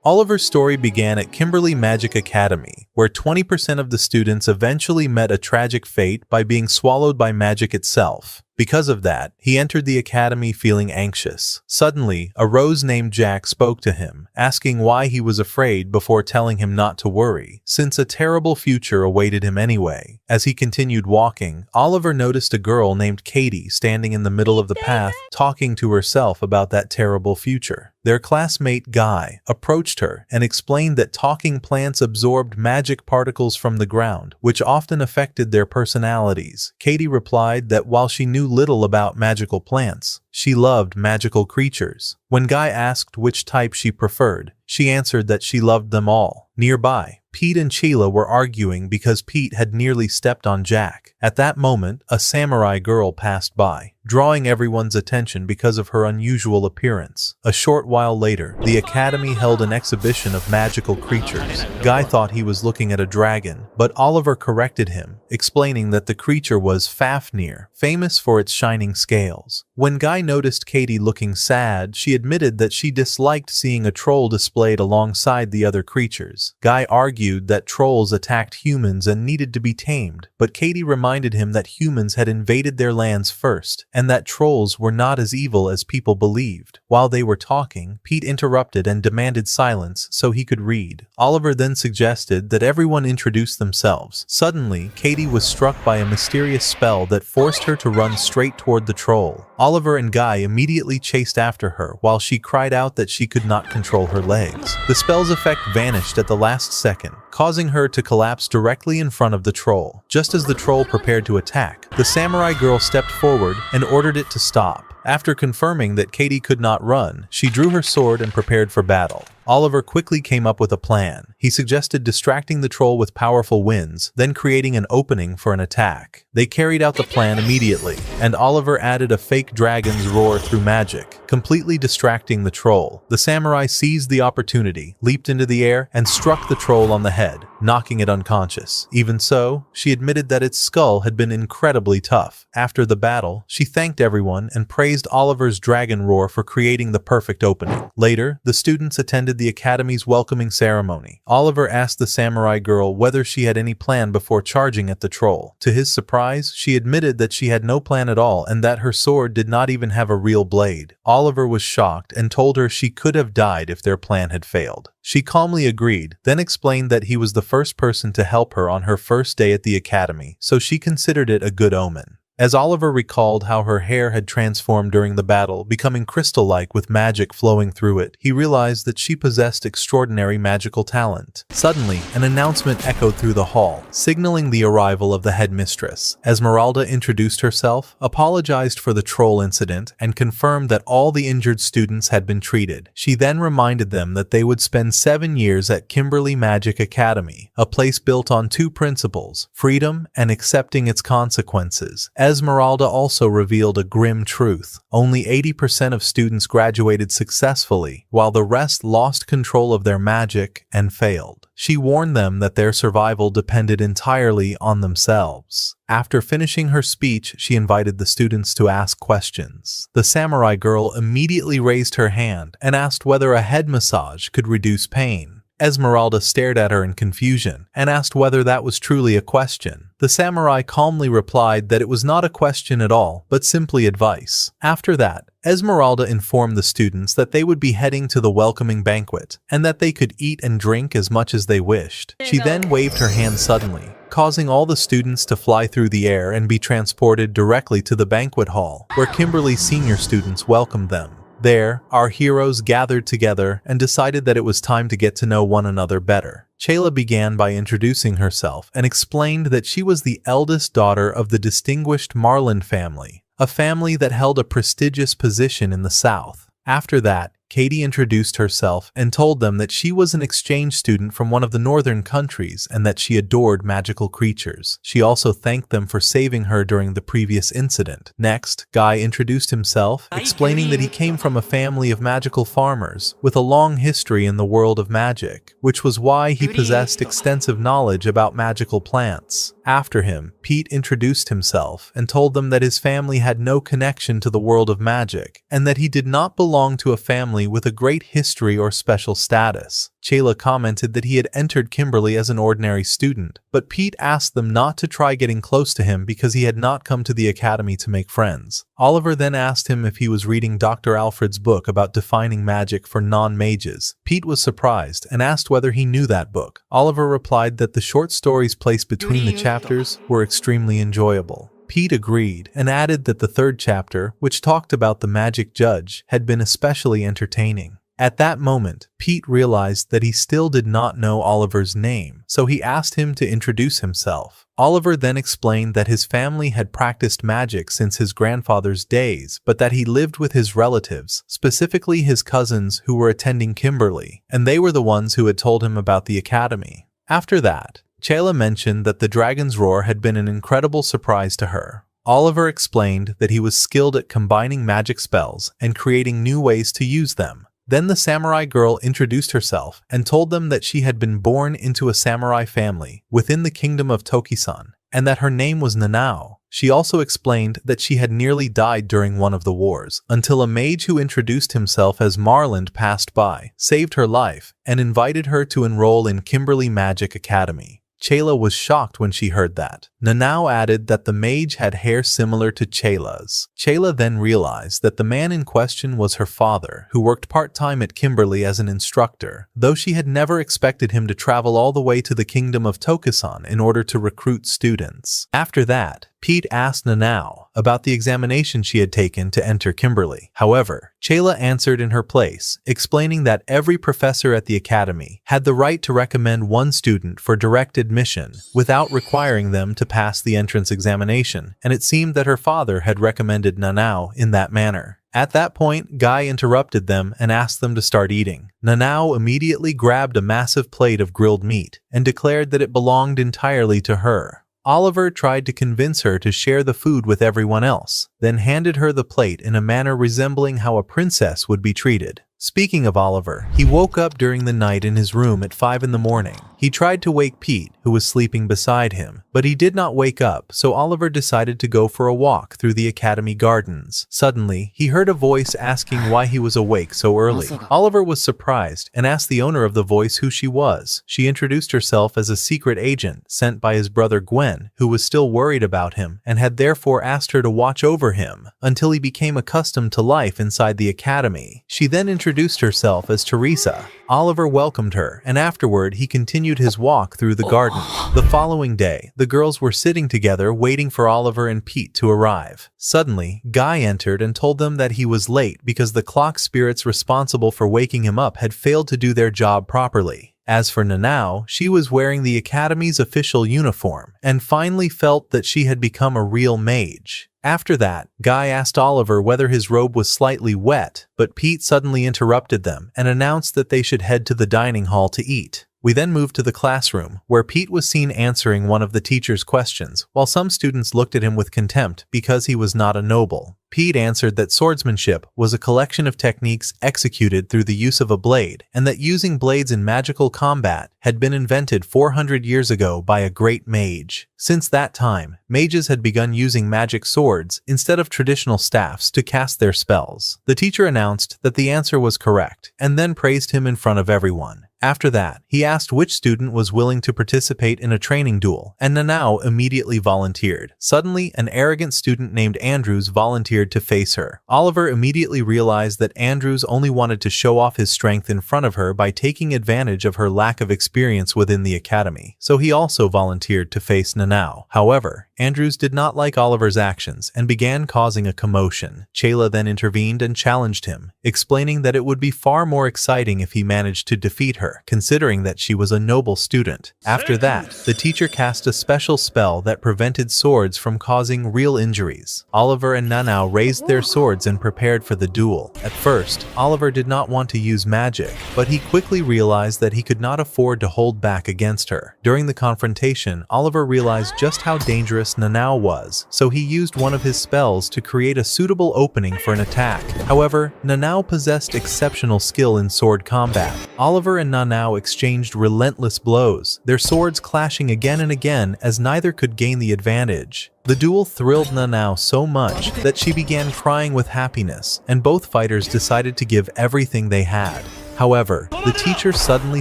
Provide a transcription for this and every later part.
Oliver's story began at Kimberly Magic Academy, where 20% of the students eventually met a tragic fate by being swallowed by magic itself. Because of that, he entered the academy feeling anxious. Suddenly, a rose named Jack spoke to him, asking why he was afraid before telling him not to worry, since a terrible future awaited him anyway. As he continued walking, Oliver noticed a girl named Katie standing in the middle of the path, talking to herself about that terrible future. Their classmate Guy approached her and explained that talking plants absorbed magic particles from the ground, which often affected their personalities. Katie replied that while she knew little about magical plants, she loved magical creatures. When Guy asked which type she preferred, she answered that she loved them all. Nearby, Pete and Sheila were arguing because Pete had nearly stepped on Jack. At that moment, a samurai girl passed by, drawing everyone's attention because of her unusual appearance. A short while later, the academy held an exhibition of magical creatures. Guy thought he was looking at a dragon, but Oliver corrected him, explaining that the creature was Fafnir, famous for its shining scales. When Guy noticed Katie looking sad, she admitted that she disliked seeing a troll displayed alongside the other creatures. Guy argued that trolls attacked humans and needed to be tamed, but Katie reminded him that humans had invaded their lands first, and that trolls were not as evil as people believed. While they were talking, Pete interrupted and demanded silence so he could read. Oliver then suggested that everyone introduce themselves. Suddenly, Katie was struck by a mysterious spell that forced her to run straight toward the troll. Oliver and Guy immediately chased after her while she cried out that she could not control her legs. The spell's effect vanished at the last second, causing her to collapse directly in front of the troll. Just as the troll prepared to attack, the samurai girl stepped forward and ordered it to stop. After confirming that Katie could not run, she drew her sword and prepared for battle. Oliver quickly came up with a plan. He suggested distracting the troll with powerful winds, then creating an opening for an attack. They carried out the plan immediately, and Oliver added a fake dragon's roar through magic, completely distracting the troll. The samurai seized the opportunity, leaped into the air, and struck the troll on the head, knocking it unconscious. Even so, she admitted that its skull had been incredibly tough. After the battle, she thanked everyone and praised Oliver's dragon roar for creating the perfect opening. Later, the students attended the academy's welcoming ceremony. Oliver asked the samurai girl whether she had any plan before charging at the troll. To his surprise, she admitted that she had no plan at all and that her sword did not even have a real blade. Oliver was shocked and told her she could have died if their plan had failed. She calmly agreed, then explained that he was the first person to help her on her first day at the academy, so she considered it a good omen. As Oliver recalled how her hair had transformed during the battle, becoming crystal-like with magic flowing through it, he realized that she possessed extraordinary magical talent. Suddenly, an announcement echoed through the hall, signaling the arrival of the headmistress. Esmeralda introduced herself, apologized for the troll incident, and confirmed that all the injured students had been treated. She then reminded them that they would spend 7 years at Kimberly Magic Academy, a place built on 2 principles: freedom and accepting its consequences. Esmeralda also revealed a grim truth. Only 80% of students graduated successfully, while the rest lost control of their magic and failed. She warned them that their survival depended entirely on themselves. After finishing her speech, she invited the students to ask questions. The samurai girl immediately raised her hand and asked whether a head massage could reduce pain. Esmeralda stared at her in confusion and asked whether that was truly a question. The samurai calmly replied that it was not a question at all, but simply advice. After that, Esmeralda informed the students that they would be heading to the welcoming banquet, and that they could eat and drink as much as they wished. She then waved her hand suddenly, causing all the students to fly through the air and be transported directly to the banquet hall, where Kimberly's senior students welcomed them. There, our heroes gathered together and decided that it was time to get to know one another better. Chayla began by introducing herself and explained that she was the eldest daughter of the distinguished Marlin family, a family that held a prestigious position in the South. After that, Katie introduced herself and told them that she was an exchange student from one of the northern countries and that she adored magical creatures. She also thanked them for saving her during the previous incident. Next, Guy introduced himself, explaining that he came from a family of magical farmers with a long history in the world of magic, which was why he possessed extensive knowledge about magical plants. After him, Pete introduced himself and told them that his family had no connection to the world of magic and that he did not belong to a family family with a great history or special status. Chayla commented that he had entered Kimberly as an ordinary student, but Pete asked them not to try getting close to him because he had not come to the academy to make friends. Oliver then asked him if he was reading Dr. Alfred's book about defining magic for non-mages. Pete was surprised and asked whether he knew that book. Oliver replied that the short stories placed between the chapters were extremely enjoyable. Pete agreed and added that the third chapter, which talked about the magic judge, had been especially entertaining. At that moment, Pete realized that he still did not know Oliver's name, so he asked him to introduce himself. Oliver then explained that his family had practiced magic since his grandfather's days, but that he lived with his relatives, specifically his cousins who were attending Kimberly, and they were the ones who had told him about the academy. After that, Chayla mentioned that the dragon's roar had been an incredible surprise to her. Oliver explained that he was skilled at combining magic spells and creating new ways to use them. Then the samurai girl introduced herself and told them that she had been born into a samurai family within the kingdom of Tokisan, and that her name was Nanao. She also explained that she had nearly died during one of the wars, until a mage who introduced himself as Marland passed by, saved her life, and invited her to enroll in Kimberly Magic Academy. Chayla was shocked when she heard that. Nanao added that the mage had hair similar to Chayla's. Chayla then realized that the man in question was her father, who worked part-time at Kimberly as an instructor, though she had never expected him to travel all the way to the kingdom of Tokusan in order to recruit students. After that, Pete asked Nanao about the examination she had taken to enter Kimberly. However, Chayla answered in her place, explaining that every professor at the academy had the right to recommend one student for direct admission without requiring them to pass the entrance examination, and it seemed that her father had recommended Nanao in that manner. At that point, Guy interrupted them and asked them to start eating. Nanao immediately grabbed a massive plate of grilled meat and declared that it belonged entirely to her. Oliver tried to convince her to share the food with everyone else, then handed her the plate in a manner resembling how a princess would be treated. Speaking of Oliver, he woke up during the night in his room at 5 in the morning. He tried to wake Pete, who was sleeping beside him, but he did not wake up, so Oliver decided to go for a walk through the academy gardens. Suddenly, he heard a voice asking why he was awake so early. Oliver was surprised and asked the owner of the voice who she was. She introduced herself as a secret agent sent by his brother Gwen, who was still worried about him and had therefore asked her to watch over him until he became accustomed to life inside the academy. She then introduced herself as Teresa. Oliver welcomed her, and afterward he continued his walk through the garden. The following day, the girls were sitting together waiting for Oliver and Pete to arrive. Suddenly, Guy entered and told them that he was late because the clock spirits responsible for waking him up had failed to do their job properly. As for Nanao, she was wearing the academy's official uniform and finally felt that she had become a real mage. After that, Guy asked Oliver whether his robe was slightly wet, but Pete suddenly interrupted them and announced that they should head to the dining hall to eat. We then moved to the classroom, where Pete was seen answering one of the teacher's questions, while some students looked at him with contempt because he was not a noble. Pete answered that swordsmanship was a collection of techniques executed through the use of a blade, and that using blades in magical combat had been invented 400 years ago by a great mage. Since that time, mages had begun using magic swords instead of traditional staffs to cast their spells. The teacher announced that the answer was correct, and then praised him in front of everyone. After that, he asked which student was willing to participate in a training duel, and Nanao immediately volunteered. Suddenly, an arrogant student named Andrews volunteered to face her. Oliver immediately realized that Andrews only wanted to show off his strength in front of her by taking advantage of her lack of experience within the academy, so he also volunteered to face Nanao. However, Andrews did not like Oliver's actions and began causing a commotion. Chayla then intervened and challenged him, explaining that it would be far more exciting if he managed to defeat her, considering that she was a noble student. After that, the teacher cast a special spell that prevented swords from causing real injuries. Oliver and Nanao raised their swords and prepared for the duel. At first, Oliver did not want to use magic, but he quickly realized that he could not afford to hold back against her. During the confrontation, Oliver realized just how dangerous Nanao was, so he used one of his spells to create a suitable opening for an attack. However, Nanao possessed exceptional skill in sword combat. Oliver and Nanao exchanged relentless blows, their swords clashing again and again as neither could gain the advantage. The duel thrilled Nanao so much that she began crying with happiness, and both fighters decided to give everything they had. However, the teacher suddenly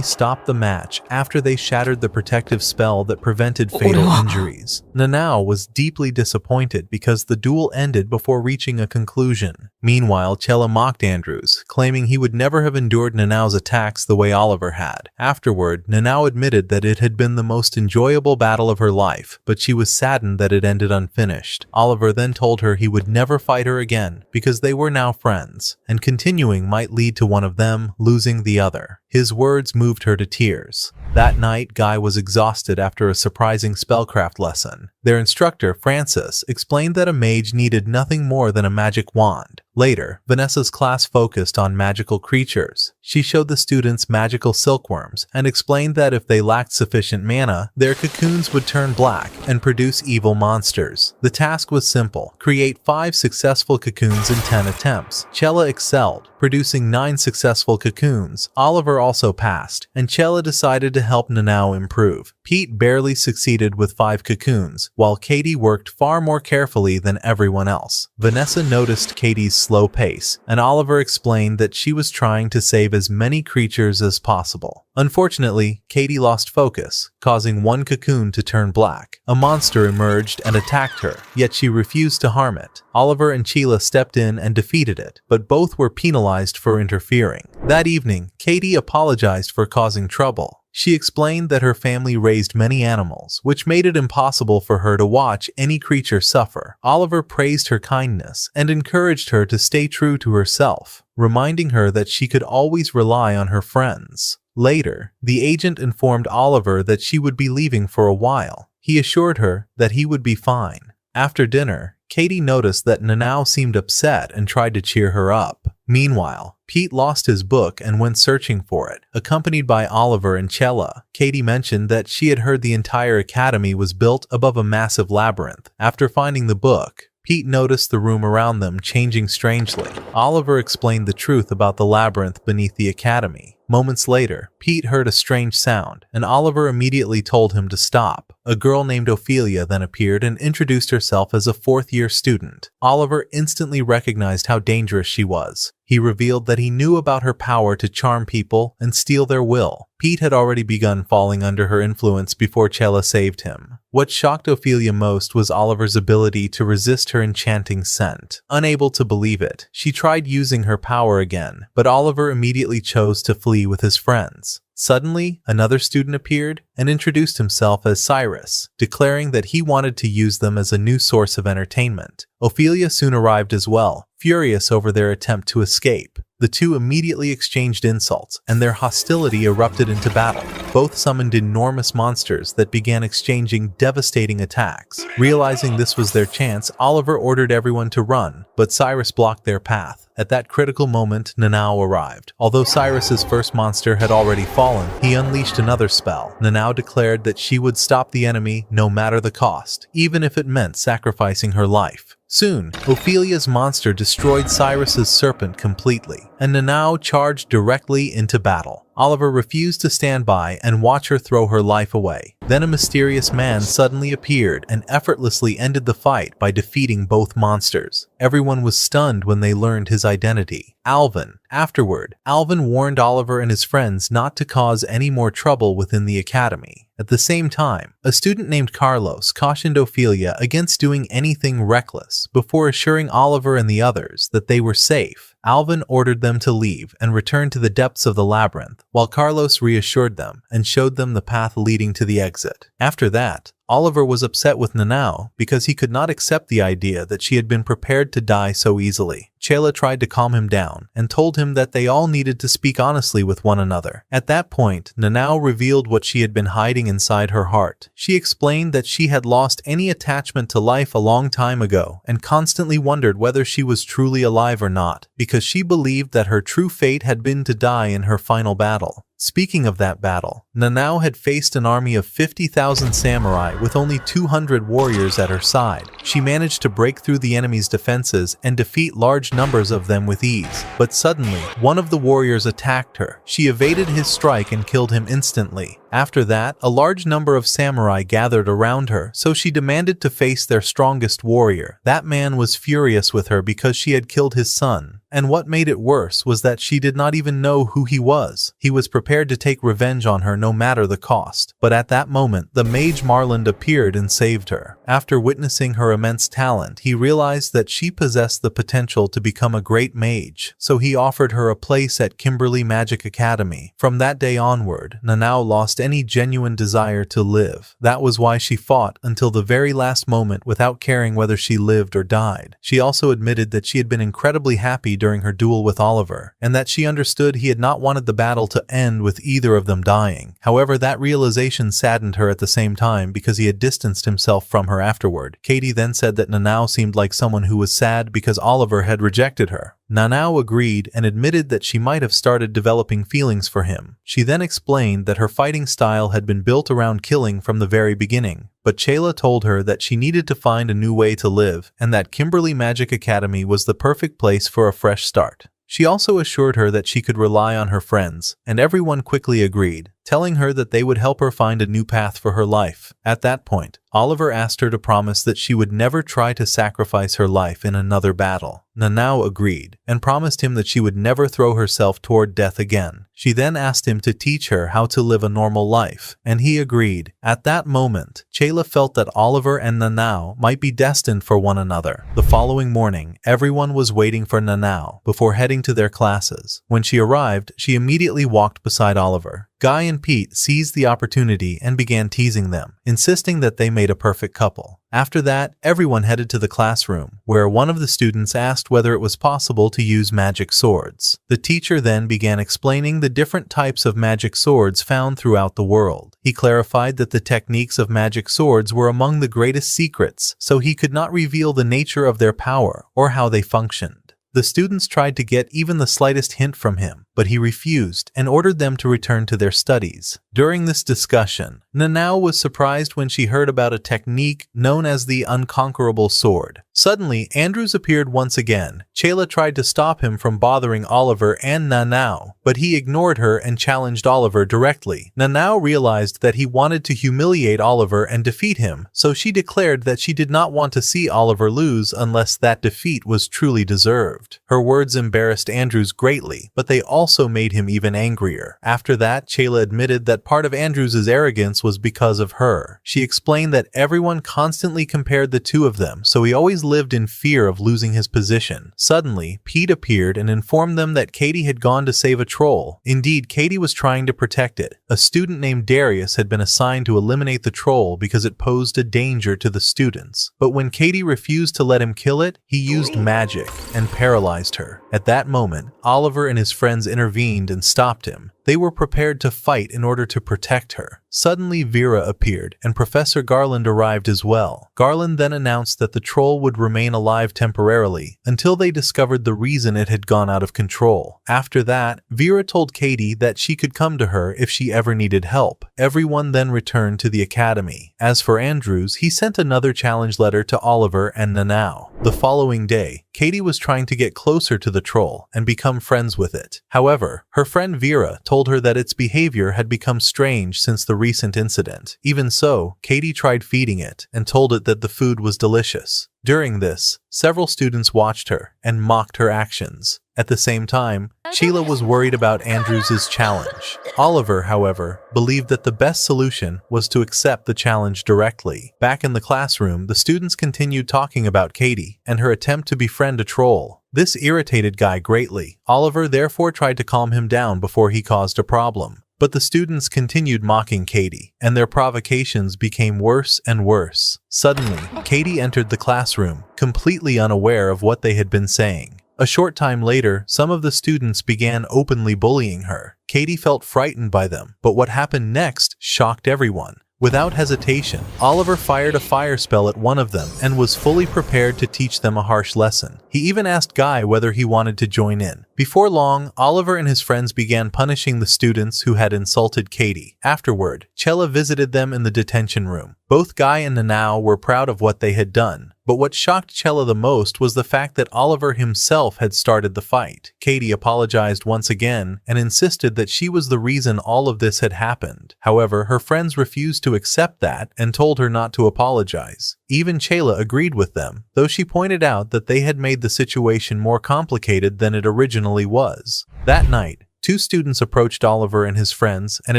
stopped the match after they shattered the protective spell that prevented fatal injuries. Nanao was deeply disappointed because the duel ended before reaching a conclusion. Meanwhile, Chella mocked Andrews, claiming he would never have endured Nanao's attacks the way Oliver had. Afterward, Nanao admitted that it had been the most enjoyable battle of her life, but she was saddened that it ended unfinished. Oliver then told her he would never fight her again because they were now friends, and continuing might lead to one of them losing the other. His words moved her to tears. That night, Guy was exhausted after a surprising spellcraft lesson. Their instructor, Francis, explained that a mage needed nothing more than a magic wand. Later, Vanessa's class focused on magical creatures. She showed the students magical silkworms and explained that if they lacked sufficient mana, their cocoons would turn black and produce evil monsters. The task was simple: create 5 successful cocoons in 10 attempts. Chella excelled, producing 9 successful cocoons. Oliver also passed, and Chella decided to help Nanao improve. Pete barely succeeded with 5 cocoons, while Katie worked far more carefully than everyone else. Vanessa noticed Katie's slow pace, and Oliver explained that she was trying to save as many creatures as possible. Unfortunately, Katie lost focus, causing one cocoon to turn black. A monster emerged and attacked her, yet she refused to harm it. Oliver and Sheila stepped in and defeated it, but both were penalized for interfering. That evening, Katie apologized for causing trouble. She explained that her family raised many animals, which made it impossible for her to watch any creature suffer. Oliver praised her kindness and encouraged her to stay true to herself, reminding her that she could always rely on her friends. Later, the agent informed Oliver that she would be leaving for a while. He assured her that he would be fine. After dinner, Katie noticed that Nanao seemed upset and tried to cheer her up. Meanwhile, Pete lost his book and went searching for it. Accompanied by Oliver and Chella, Katie mentioned that she had heard the entire academy was built above a massive labyrinth. After finding the book, Pete noticed the room around them changing strangely. Oliver explained the truth about the labyrinth beneath the academy. Moments later, Pete heard a strange sound, and Oliver immediately told him to stop. A girl named Ophelia then appeared and introduced herself as a 4th-year student. Oliver instantly recognized how dangerous she was. He revealed that he knew about her power to charm people and steal their will. Pete had already begun falling under her influence before Chella saved him. What shocked Ophelia most was Oliver's ability to resist her enchanting scent. Unable to believe it, she tried using her power again, but Oliver immediately chose to flee with his friends. Suddenly, another student appeared and introduced himself as Cyrus, declaring that he wanted to use them as a new source of entertainment. Ophelia soon arrived as well, furious over their attempt to escape. The two immediately exchanged insults, and their hostility erupted into battle. Both summoned enormous monsters that began exchanging devastating attacks. Realizing this was their chance, Oliver ordered everyone to run, but Cyrus blocked their path. At that critical moment, Nanao arrived. Although Cyrus's first monster had already fallen, he unleashed another spell. Nanao declared that she would stop the enemy no matter the cost, even if it meant sacrificing her life. Soon, Ophelia's monster destroyed Cyrus's serpent completely, and Nanao charged directly into battle. Oliver refused to stand by and watch her throw her life away. Then a mysterious man suddenly appeared and effortlessly ended the fight by defeating both monsters. Everyone was stunned when they learned his identity: Alvin. Afterward, Alvin warned Oliver and his friends not to cause any more trouble within the academy. At the same time, a student named Carlos cautioned Ophelia against doing anything reckless before assuring Oliver and the others that they were safe. Alvin ordered them to leave and return to the depths of the labyrinth, while Carlos reassured them and showed them the path leading to the exit. After that, Oliver was upset with Nanao because he could not accept the idea that she had been prepared to die so easily. Chela tried to calm him down and told him that they all needed to speak honestly with one another. At that point, Nanao revealed what she had been hiding inside her heart. She explained that she had lost any attachment to life a long time ago and constantly wondered whether she was truly alive or not, because she believed that her true fate had been to die in her final battle. Speaking of that battle, Nanao had faced an army of 50,000 samurai with only 200 warriors at her side. She managed to break through the enemy's defenses and defeat large numbers of them with ease. But suddenly, one of the warriors attacked her. She evaded his strike and killed him instantly. After that, a large number of samurai gathered around her, so she demanded to face their strongest warrior. That man was furious with her because she had killed his son. And what made it worse was that she did not even know who he was. He was prepared to take revenge on her no matter the cost. But at that moment, the mage Marland appeared and saved her. After witnessing her immense talent, he realized that she possessed the potential to become a great mage, so he offered her a place at Kimberly Magic Academy. From that day onward, Nanao lost any genuine desire to live. That was why she fought until the very last moment without caring whether she lived or died. She also admitted that she had been incredibly happy during her duel with Oliver, and that she understood he had not wanted the battle to end with either of them dying. However, that realization saddened her at the same time because he had distanced himself from her afterward. Katie then said that Nanao seemed like someone who was sad because Oliver had rejected her. Nanao agreed and admitted that she might have started developing feelings for him. She then explained that her fighting style had been built around killing from the very beginning, but Chayla told her that she needed to find a new way to live and that Kimberly Magic Academy was the perfect place for a fresh start. She also assured her that she could rely on her friends, and everyone quickly agreed, telling her that they would help her find a new path for her life. At that point, Oliver asked her to promise that she would never try to sacrifice her life in another battle. Nanao agreed, and promised him that she would never throw herself toward death again. She then asked him to teach her how to live a normal life, and he agreed. At that moment, Chayla felt that Oliver and Nanao might be destined for one another. The following morning, everyone was waiting for Nanao before heading to their classes. When she arrived, she immediately walked beside Oliver. Guy and Pete seized the opportunity and began teasing them, insisting that they made a perfect couple. After that, everyone headed to the classroom, where one of the students asked whether it was possible to use magic swords. The teacher then began explaining the different types of magic swords found throughout the world. He clarified that the techniques of magic swords were among the greatest secrets, so he could not reveal the nature of their power or how they functioned. The students tried to get even the slightest hint from him, but he refused and ordered them to return to their studies. During this discussion, Nanao was surprised when she heard about a technique known as the unconquerable sword. Suddenly, Andrews appeared once again. Chayla tried to stop him from bothering Oliver and Nanao, but he ignored her and challenged Oliver directly. Nanao realized that he wanted to humiliate Oliver and defeat him, so she declared that she did not want to see Oliver lose unless that defeat was truly deserved. Her words embarrassed Andrews greatly, but they also made him even angrier. After that, Chayla admitted that part of Andrews' arrogance was because of her. She explained that everyone constantly compared the two of them, so he always lived in fear of losing his position. Suddenly, Pete appeared and informed them that Katie had gone to save a troll. Indeed, Katie was trying to protect it. A student named Darius had been assigned to eliminate the troll because it posed a danger to the students. But when Katie refused to let him kill it, he used magic and paralyzed her. At that moment, Oliver and his friends intervened and stopped him. They were prepared to fight in order to protect her. Suddenly, Vera appeared, and Professor Garland arrived as well. Garland then announced that the troll would remain alive temporarily until they discovered the reason it had gone out of control. After that, Vera told Katie that she could come to her if she ever needed help. Everyone then returned to the academy. As for Andrews, he sent another challenge letter to Oliver and Nanao. The following day, Katie was trying to get closer to the troll and become friends with it. However, her friend Vera told her that its behavior had become strange since the recent incident. Even so, Katie tried feeding it and told it that the food was delicious. During this, several students watched her and mocked her actions. At the same time, Sheila was worried about Andrews' challenge. Oliver, however, believed that the best solution was to accept the challenge directly. Back in the classroom, the students continued talking about Katie and her attempt to befriend a troll. This irritated Guy greatly. Oliver therefore tried to calm him down before he caused a problem. But the students continued mocking Katie, and their provocations became worse and worse. Suddenly, Katie entered the classroom, completely unaware of what they had been saying. A short time later, some of the students began openly bullying her. Katie felt frightened by them, but what happened next shocked everyone. Without hesitation, Oliver fired a fire spell at one of them and was fully prepared to teach them a harsh lesson. He even asked Guy whether he wanted to join in. Before long, Oliver and his friends began punishing the students who had insulted Katie. Afterward, Chella visited them in the detention room. Both Guy and Nanao were proud of what they had done, but what shocked Chella the most was the fact that Oliver himself had started the fight. Katie apologized once again and insisted that she was the reason all of this had happened. However, her friends refused to accept that and told her not to apologize. Even Chella agreed with them, though she pointed out that they had made the situation more complicated than it originally was. That night, 2 students approached Oliver and his friends and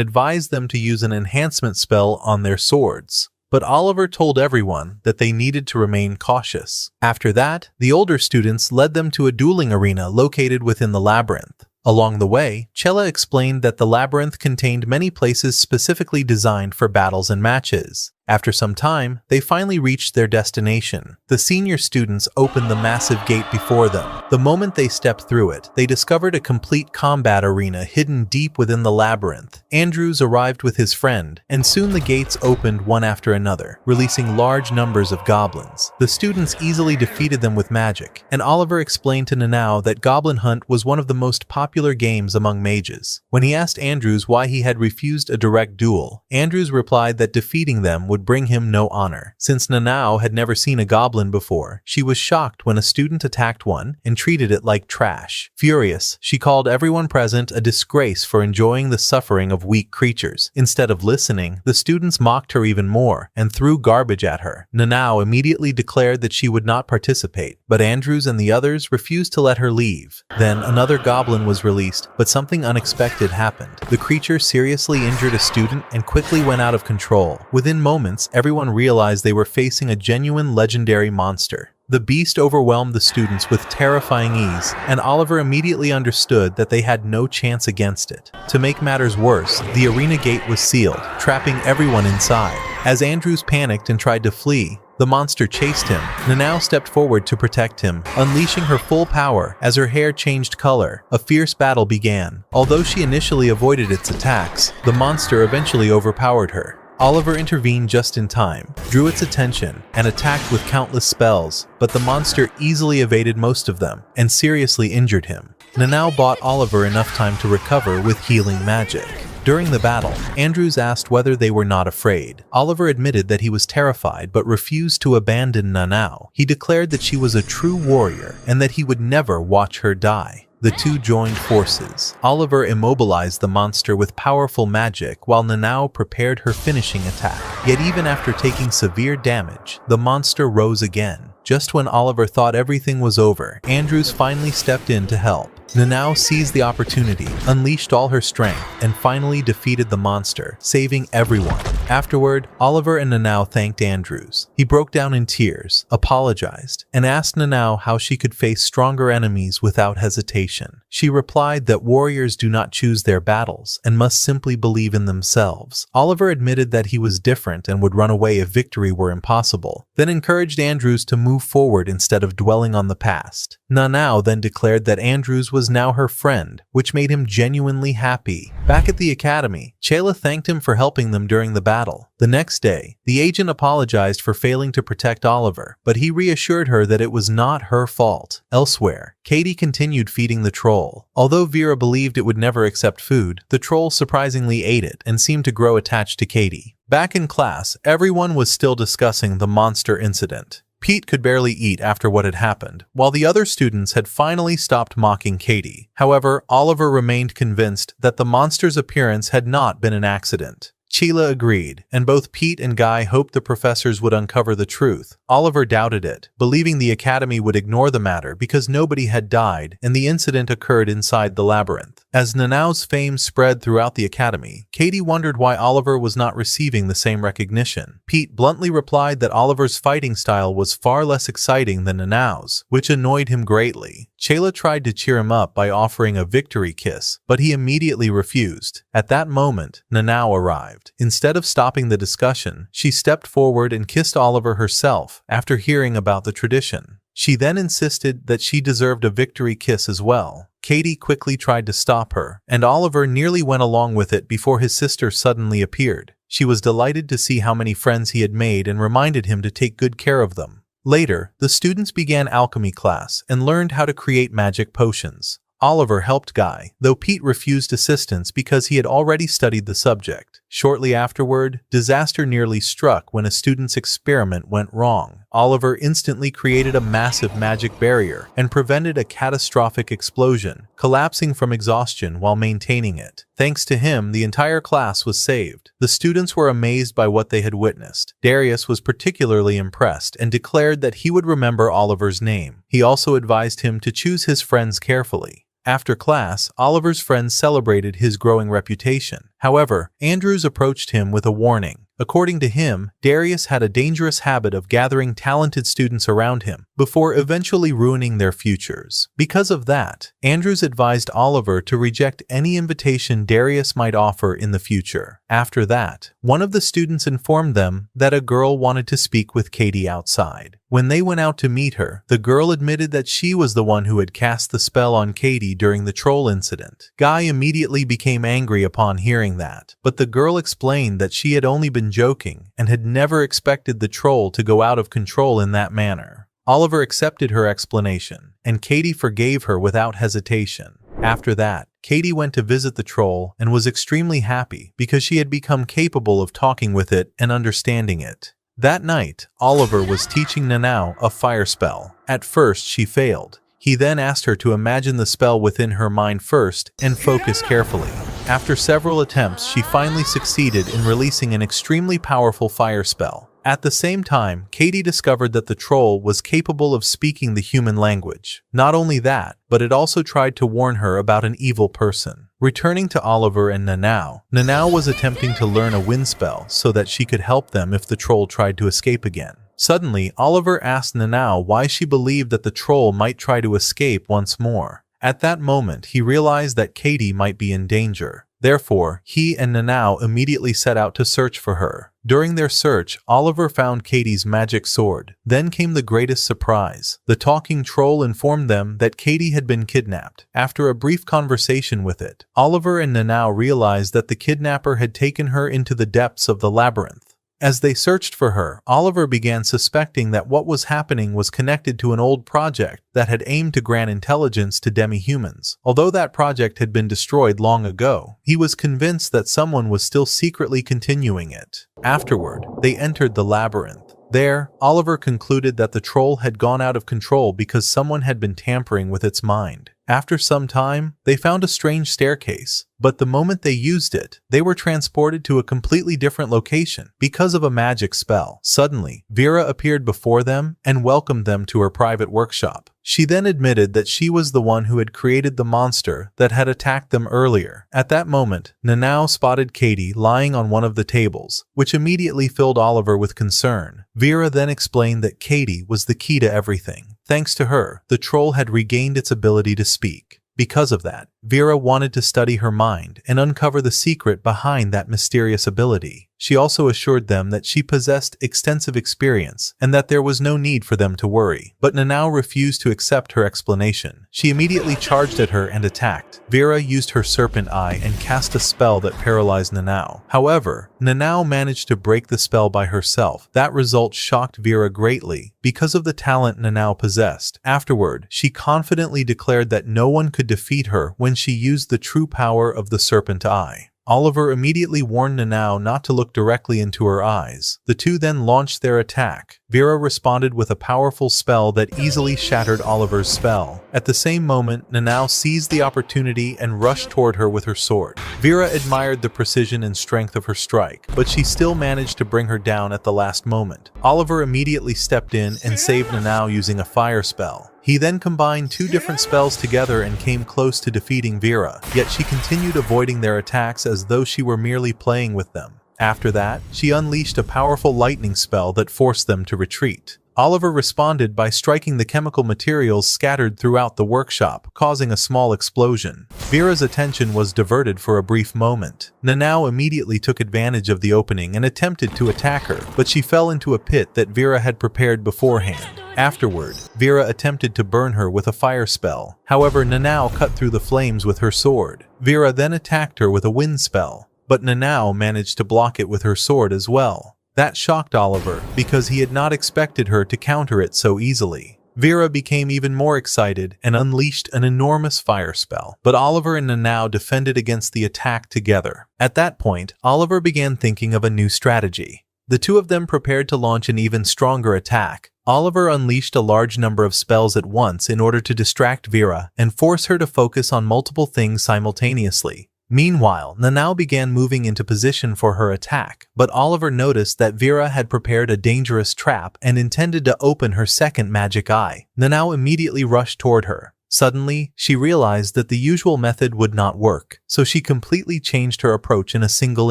advised them to use an enhancement spell on their swords. But Oliver told everyone that they needed to remain cautious. After that, the older students led them to a dueling arena located within the labyrinth. Along the way, Chella explained that the labyrinth contained many places specifically designed for battles and matches. After some time, they finally reached their destination. The senior students opened the massive gate before them. The moment they stepped through it, they discovered a complete combat arena hidden deep within the labyrinth. Andrews arrived with his friend, and soon the gates opened one after another, releasing large numbers of goblins. The students easily defeated them with magic, and Oliver explained to Nanao that Goblin Hunt was one of the most popular games among mages. When he asked Andrews why he had refused a direct duel, Andrews replied that defeating them would bring him no honor. Since Nanao had never seen a goblin before, she was shocked when a student attacked one and treated it like trash. Furious, she called everyone present a disgrace for enjoying the suffering of weak creatures. Instead of listening, the students mocked her even more and threw garbage at her. Nanao immediately declared that she would not participate, but Andrews and the others refused to let her leave. Then another goblin was released, but something unexpected happened. The creature seriously injured a student and quickly went out of control. Within moments, everyone realized they were facing a genuine legendary monster. The beast overwhelmed the students with terrifying ease, and Oliver immediately understood that they had no chance against it. To make matters worse, the arena gate was sealed, trapping everyone inside. As Andrews panicked and tried to flee, the monster chased him. Nanao stepped forward to protect him, unleashing her full power. As her hair changed color, a fierce battle began. Although she initially avoided its attacks, the monster eventually overpowered her. Oliver intervened just in time, drew its attention, and attacked with countless spells, but the monster easily evaded most of them and seriously injured him. Nanao bought Oliver enough time to recover with healing magic. During the battle, Andrews asked whether they were not afraid. Oliver admitted that he was terrified but refused to abandon Nanao. He declared that she was a true warrior and that he would never watch her die. The two joined forces. Oliver immobilized the monster with powerful magic while Nanao prepared her finishing attack. Yet even after taking severe damage, the monster rose again. Just when Oliver thought everything was over, Andrews finally stepped in to help. Nanao seized the opportunity, unleashed all her strength, and finally defeated the monster, saving everyone. Afterward, Oliver and Nanao thanked Andrews. He broke down in tears, apologized, and asked Nanao how she could face stronger enemies without hesitation. She replied that warriors do not choose their battles and must simply believe in themselves. Oliver admitted that he was different and would run away if victory were impossible, then encouraged Andrews to move forward instead of dwelling on the past. Nanao then declared that Andrews was now her friend, which made him genuinely happy. Back at the academy, Chela thanked him for helping them during the battle. The next day, the agent apologized for failing to protect Oliver, but he reassured her that it was not her fault. Elsewhere, Katie continued feeding the troll. Although Vera believed it would never accept food, the troll surprisingly ate it and seemed to grow attached to Katie. Back in class, everyone was still discussing the monster incident. Pete could barely eat after what had happened, while the other students had finally stopped mocking Katie. However, Oliver remained convinced that the monster's appearance had not been an accident. Sheila agreed, and both Pete and Guy hoped the professors would uncover the truth. Oliver doubted it, believing the academy would ignore the matter because nobody had died and the incident occurred inside the labyrinth. As Nanao's fame spread throughout the academy, Katie wondered why Oliver was not receiving the same recognition. Pete bluntly replied that Oliver's fighting style was far less exciting than Nanao's, which annoyed him greatly. Chela tried to cheer him up by offering a victory kiss, but he immediately refused. At that moment, Nanao arrived. Instead of stopping the discussion, she stepped forward and kissed Oliver herself after hearing about the tradition. She then insisted that she deserved a victory kiss as well. Katie quickly tried to stop her, and Oliver nearly went along with it before his sister suddenly appeared. She was delighted to see how many friends he had made and reminded him to take good care of them. Later, the students began alchemy class and learned how to create magic potions. Oliver helped Guy, though Pete refused assistance because he had already studied the subject. Shortly afterward, disaster nearly struck when a student's experiment went wrong. Oliver instantly created a massive magic barrier and prevented a catastrophic explosion, collapsing from exhaustion while maintaining it. Thanks to him, the entire class was saved. The students were amazed by what they had witnessed. Darius was particularly impressed and declared that he would remember Oliver's name. He also advised him to choose his friends carefully. After class, Oliver's friends celebrated his growing reputation. However, Andrews approached him with a warning. According to him, Darius had a dangerous habit of gathering talented students around him before eventually ruining their futures. Because of that, Andrews advised Oliver to reject any invitation Darius might offer in the future. After that, one of the students informed them that a girl wanted to speak with Katie outside. When they went out to meet her, the girl admitted that she was the one who had cast the spell on Katie during the troll incident. Guy immediately became angry upon hearing that, but the girl explained that she had only been joking and had never expected the troll to go out of control in that manner. Oliver accepted her explanation, and Katie forgave her without hesitation. After that, Katie went to visit the troll and was extremely happy because she had become capable of talking with it and understanding it. That night, Oliver was teaching Nanao a fire spell. At first, she failed. He then asked her to imagine the spell within her mind first and focus carefully. After several attempts, she finally succeeded in releasing an extremely powerful fire spell. At the same time, Katie discovered that the troll was capable of speaking the human language. Not only that, but it also tried to warn her about an evil person. Returning to Oliver and Nanao, Nanao was attempting to learn a wind spell so that she could help them if the troll tried to escape again. Suddenly, Oliver asked Nanao why she believed that the troll might try to escape once more. At that moment, he realized that Katie might be in danger. Therefore, he and Nanao immediately set out to search for her. During their search, Oliver found Katie's magic sword. Then came the greatest surprise. The talking troll informed them that Katie had been kidnapped. After a brief conversation with it, Oliver and Nanao realized that the kidnapper had taken her into the depths of the labyrinth. As they searched for her, Oliver began suspecting that what was happening was connected to an old project that had aimed to grant intelligence to demi-humans. Although that project had been destroyed long ago, he was convinced that someone was still secretly continuing it. Afterward, they entered the labyrinth. There, Oliver concluded that the troll had gone out of control because someone had been tampering with its mind. After some time, they found a strange staircase, but the moment they used it, they were transported to a completely different location because of a magic spell. Suddenly, Vera appeared before them and welcomed them to her private workshop. She then admitted that she was the one who had created the monster that had attacked them earlier. At that moment, Nanao spotted Katie lying on one of the tables, which immediately filled Oliver with concern. Vera then explained that Katie was the key to everything. Thanks to her, the troll had regained its ability to speak. Because of that, Vera wanted to study her mind and uncover the secret behind that mysterious ability. She also assured them that she possessed extensive experience and that there was no need for them to worry. But Nanao refused to accept her explanation. She immediately charged at her and attacked. Vera used her serpent eye and cast a spell that paralyzed Nanao. However, Nanao managed to break the spell by herself. That result shocked Vera greatly because of the talent Nanao possessed. Afterward, she confidently declared that no one could defeat her when she used the true power of the serpent eye. Oliver immediately warned Nanao not to look directly into her eyes. The two then launched their attack. Vera responded with a powerful spell that easily shattered Oliver's spell. At the same moment, Nanao seized the opportunity and rushed toward her with her sword. Vera admired the precision and strength of her strike, but she still managed to bring her down at the last moment. Oliver immediately stepped in and saved Nanao using a fire spell. He then combined two different spells together and came close to defeating Vera, yet she continued avoiding their attacks as though she were merely playing with them. After that, she unleashed a powerful lightning spell that forced them to retreat. Oliver responded by striking the chemical materials scattered throughout the workshop, causing a small explosion. Vera's attention was diverted for a brief moment. Nanao immediately took advantage of the opening and attempted to attack her, but she fell into a pit that Vera had prepared beforehand. Afterward, Vera attempted to burn her with a fire spell. However, Nanao cut through the flames with her sword. Vera then attacked her with a wind spell, but Nanao managed to block it with her sword as well. That shocked Oliver because he had not expected her to counter it so easily. Vera became even more excited and unleashed an enormous fire spell, but Oliver and Nanao defended against the attack together. At that point, Oliver began thinking of a new strategy. The two of them prepared to launch an even stronger attack. Oliver unleashed a large number of spells at once in order to distract Vera and force her to focus on multiple things simultaneously. Meanwhile, Nanao began moving into position for her attack, but Oliver noticed that Vera had prepared a dangerous trap and intended to open her second magic eye. Nanao immediately rushed toward her. Suddenly, she realized that the usual method would not work, so she completely changed her approach in a single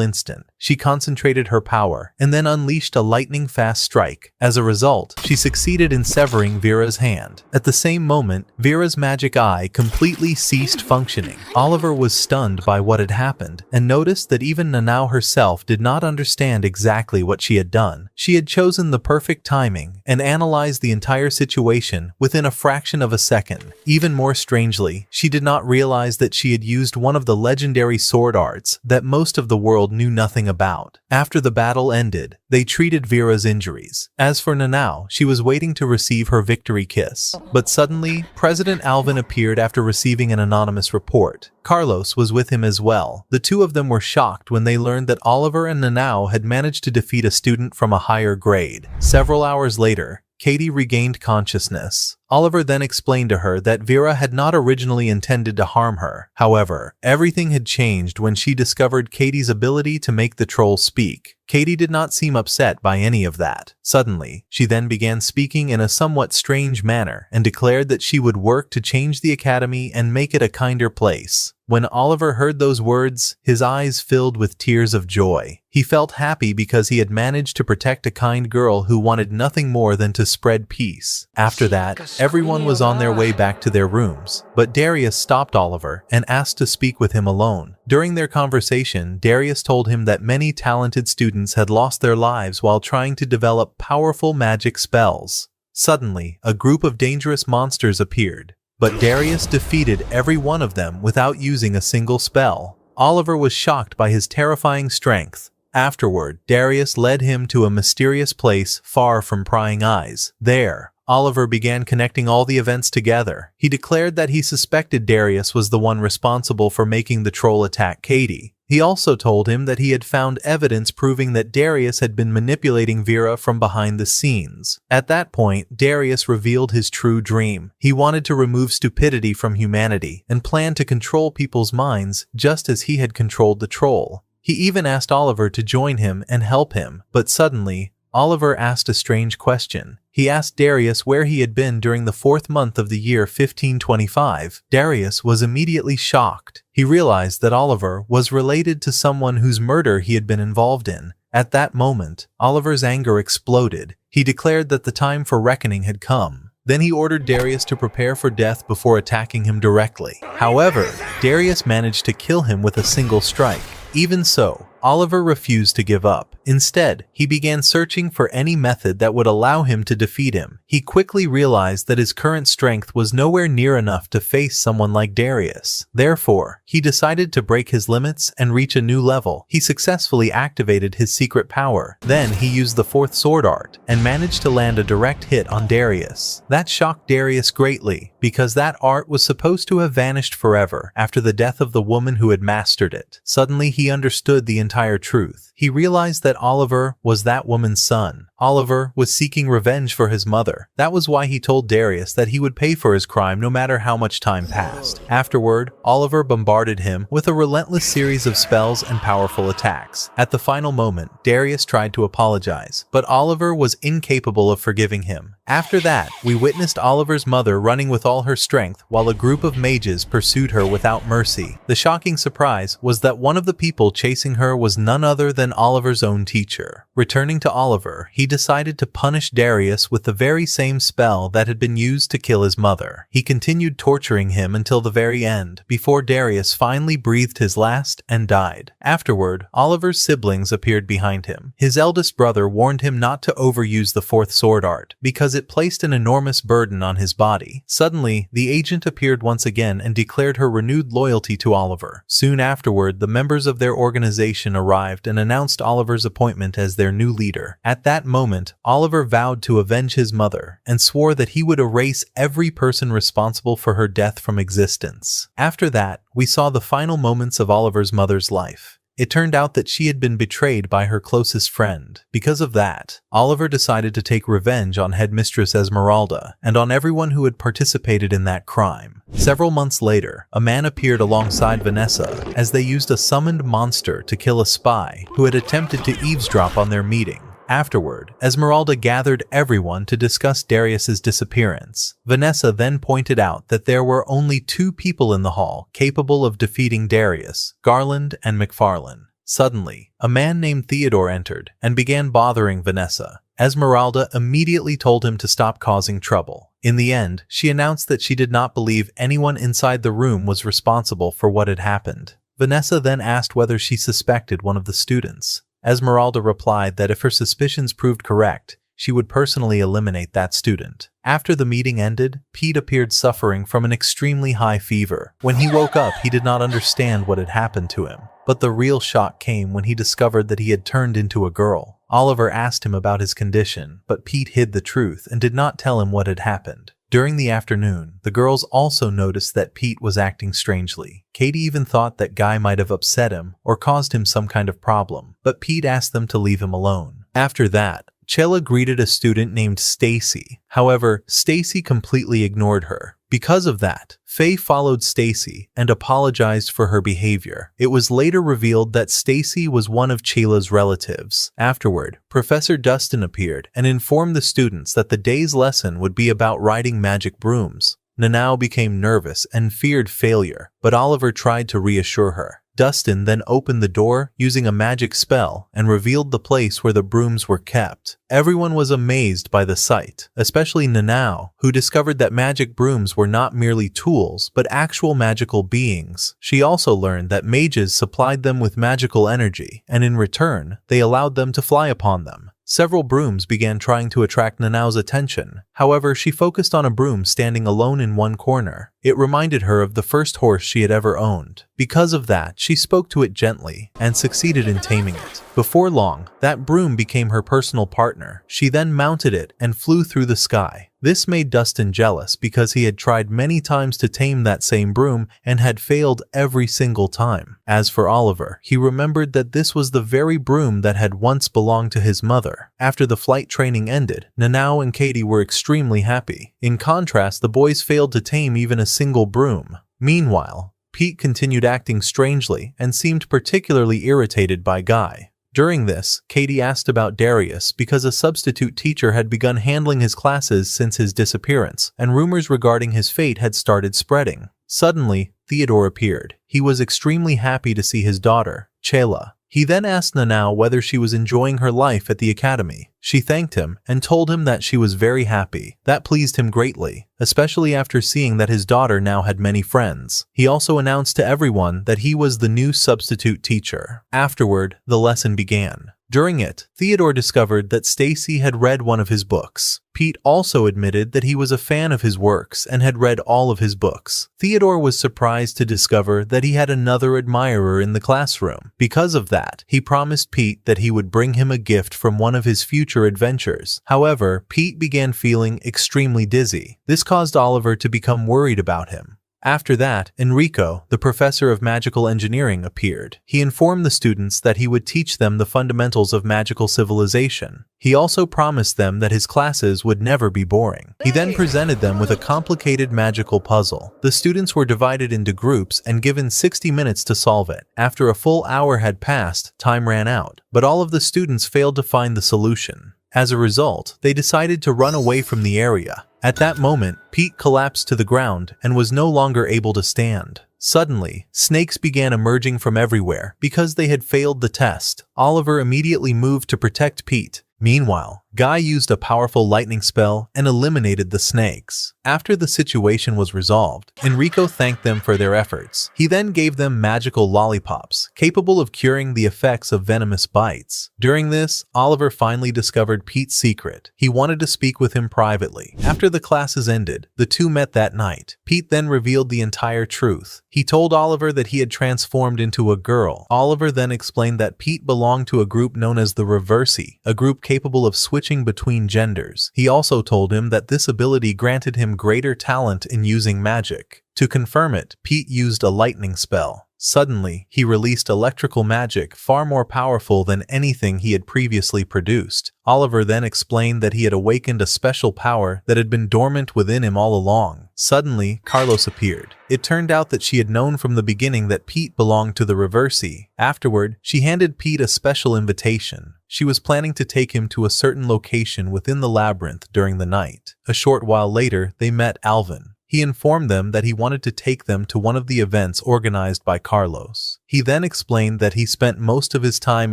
instant. She concentrated her power and then unleashed a lightning-fast strike. As a result, she succeeded in severing Vera's hand. At the same moment, Vera's magic eye completely ceased functioning. Oliver was stunned by what had happened and noticed that even Nanao herself did not understand exactly what she had done. She had chosen the perfect timing and analyzed the entire situation within a fraction of a second. Even more strangely, she did not realize that she had used one of the legendary sword arts that most of the world knew nothing about. After the battle ended, they treated Vera's injuries. As for Nanao, she was waiting to receive her victory kiss. But suddenly, President Alvin appeared after receiving an anonymous report. Carlos was with him as well. The two of them were shocked when they learned that Oliver and Nanao had managed to defeat a student from a higher grade. Several hours later, Katie regained consciousness. Oliver then explained to her that Vera had not originally intended to harm her. However, everything had changed when she discovered Katie's ability to make the troll speak. Katie did not seem upset by any of that. Suddenly, she then began speaking in a somewhat strange manner and declared that she would work to change the academy and make it a kinder place. When Oliver heard those words, his eyes filled with tears of joy. He felt happy because he had managed to protect a kind girl who wanted nothing more than to spread peace. After that, everyone was on their way back to their rooms, but Darius stopped Oliver and asked to speak with him alone. During their conversation, Darius told him that many talented students had lost their lives while trying to develop powerful magic spells. Suddenly, a group of dangerous monsters appeared, but Darius defeated every one of them without using a single spell. Oliver was shocked by his terrifying strength. Afterward, Darius led him to a mysterious place far from prying eyes. There, Oliver began connecting all the events together. He declared that he suspected Darius was the one responsible for making the troll attack Katie. He also told him that he had found evidence proving that Darius had been manipulating Vera from behind the scenes. At that point, Darius revealed his true dream. He wanted to remove stupidity from humanity and planned to control people's minds just as he had controlled the troll. He even asked Oliver to join him and help him, but suddenly, Oliver asked a strange question. He asked Darius where he had been during the 4th month of the year 1525. Darius was immediately shocked. He realized that Oliver was related to someone whose murder he had been involved in. At that moment, Oliver's anger exploded. He declared that the time for reckoning had come. Then he ordered Darius to prepare for death before attacking him directly. However, Darius managed to kill him with a single strike. Even so, Oliver refused to give up. Instead, he began searching for any method that would allow him to defeat him. He quickly realized that his current strength was nowhere near enough to face someone like Darius. Therefore, he decided to break his limits and reach a new level. He successfully activated his secret power. Then he used the 4th sword art and managed to land a direct hit on Darius. That shocked Darius greatly because that art was supposed to have vanished forever after the death of the woman who had mastered it. Suddenly, he understood the entire truth. He realized that Oliver was that woman's son. Oliver was seeking revenge for his mother. That was why he told Darius that he would pay for his crime no matter how much time passed. Afterward, Oliver bombarded him with a relentless series of spells and powerful attacks. At the final moment, Darius tried to apologize, but Oliver was incapable of forgiving him. After that, we witnessed Oliver's mother running with all her strength while a group of mages pursued her without mercy. The shocking surprise was that one of the people chasing her was none other than Oliver's own teacher. Returning to Oliver, he decided to punish Darius with the very same spell that had been used to kill his mother. He continued torturing him until the very end, before Darius finally breathed his last and died. Afterward, Oliver's siblings appeared behind him. His eldest brother warned him not to overuse the 4th sword art, because because it placed an enormous burden on his body. Suddenly, the agent appeared once again and declared her renewed loyalty to Oliver. Soon afterward, the members of their organization arrived and announced Oliver's appointment as their new leader. At that moment, Oliver vowed to avenge his mother and swore that he would erase every person responsible for her death from existence. After that, we saw the final moments of Oliver's mother's life. It turned out that she had been betrayed by her closest friend. Because of that, Oliver decided to take revenge on headmistress Esmeralda and on everyone who had participated in that crime. Several months later, a man appeared alongside Vanessa as they used a summoned monster to kill a spy who had attempted to eavesdrop on their meeting. Afterward, Esmeralda gathered everyone to discuss Darius's disappearance. Vanessa then pointed out that there were only 2 people in the hall capable of defeating Darius, Garland and McFarlane. Suddenly, a man named Theodore entered and began bothering Vanessa. Esmeralda immediately told him to stop causing trouble. In the end, she announced that she did not believe anyone inside the room was responsible for what had happened. Vanessa then asked whether she suspected one of the students. Esmeralda replied that if her suspicions proved correct, she would personally eliminate that student. After the meeting ended, Pete appeared suffering from an extremely high fever. When he woke up, he did not understand what had happened to him. But the real shock came when he discovered that he had turned into a girl. Oliver asked him about his condition, but Pete hid the truth and did not tell him what had happened. During the afternoon, the girls also noticed that Pete was acting strangely. Katie even thought that Guy might have upset him or caused him some kind of problem, but Pete asked them to leave him alone. After that, Chella greeted a student named Stacy. However, Stacy completely ignored her. Because of that, Faye followed Stacy and apologized for her behavior. It was later revealed that Stacy was one of Chella's relatives. Afterward, Professor Dustin appeared and informed the students that the day's lesson would be about riding magic brooms. Nanao became nervous and feared failure, but Oliver tried to reassure her. Dustin then opened the door using a magic spell and revealed the place where the brooms were kept. Everyone was amazed by the sight, especially Nanao, who discovered that magic brooms were not merely tools, but actual magical beings. She also learned that mages supplied them with magical energy, and in return, they allowed them to fly upon them. Several brooms began trying to attract Nanao's attention. However, she focused on a broom standing alone in one corner. It reminded her of the first horse she had ever owned. Because of that, she spoke to it gently and succeeded in taming it. Before long, that broom became her personal partner. She then mounted it and flew through the sky. This made Dustin jealous because he had tried many times to tame that same broom and had failed every single time. As for Oliver, he remembered that this was the very broom that had once belonged to his mother. After the flight training ended, Nanao and Katie were extremely happy. In contrast, the boys failed to tame even a single broom. Meanwhile, Pete continued acting strangely and seemed particularly irritated by Guy. During this, Katie asked about Darius because a substitute teacher had begun handling his classes since his disappearance, and rumors regarding his fate had started spreading. Suddenly, Theodore appeared. He was extremely happy to see his daughter, Chela. He then asked Nanao whether she was enjoying her life at the academy. She thanked him and told him that she was very happy. That pleased him greatly, especially after seeing that his daughter now had many friends. He also announced to everyone that he was the new substitute teacher. Afterward, the lesson began. During it, Theodore discovered that Stacy had read one of his books. Pete also admitted that he was a fan of his works and had read all of his books. Theodore was surprised to discover that he had another admirer in the classroom. Because of that, he promised Pete that he would bring him a gift from one of his future adventures. However, Pete began feeling extremely dizzy. This caused Oliver to become worried about him. After that, Enrico, the professor of magical engineering, appeared. He informed the students that he would teach them the fundamentals of magical civilization. He also promised them that his classes would never be boring. He then presented them with a complicated magical puzzle. The students were divided into groups and given 60 minutes to solve it. After a full hour had passed, time ran out, but all of the students failed to find the solution. As a result, they decided to run away from the area. At that moment, Pete collapsed to the ground and was no longer able to stand. Suddenly, snakes began emerging from everywhere because they had failed the test. Oliver immediately moved to protect Pete. Meanwhile, Guy used a powerful lightning spell and eliminated the snakes. After the situation was resolved, Enrico thanked them for their efforts. He then gave them magical lollipops, capable of curing the effects of venomous bites. During this, Oliver finally discovered Pete's secret. He wanted to speak with him privately. After the classes ended, the two met that night. Pete then revealed the entire truth. He told Oliver that he had transformed into a girl. Oliver then explained that Pete belonged to a group known as the Reversi, a group capable of switching between genders. He also told him that this ability granted him greater talent in using magic. To confirm it, Pete used a lightning spell. Suddenly, he released electrical magic far more powerful than anything he had previously produced. Oliver then explained that he had awakened a special power that had been dormant within him all along. Suddenly, Carlos appeared. It turned out that she had known from the beginning that Pete belonged to the Reversi. Afterward, she handed Pete a special invitation. She was planning to take him to a certain location within the labyrinth during the night. A short while later, they met Alvin. He informed them that he wanted to take them to one of the events organized by Carlos. He then explained that he spent most of his time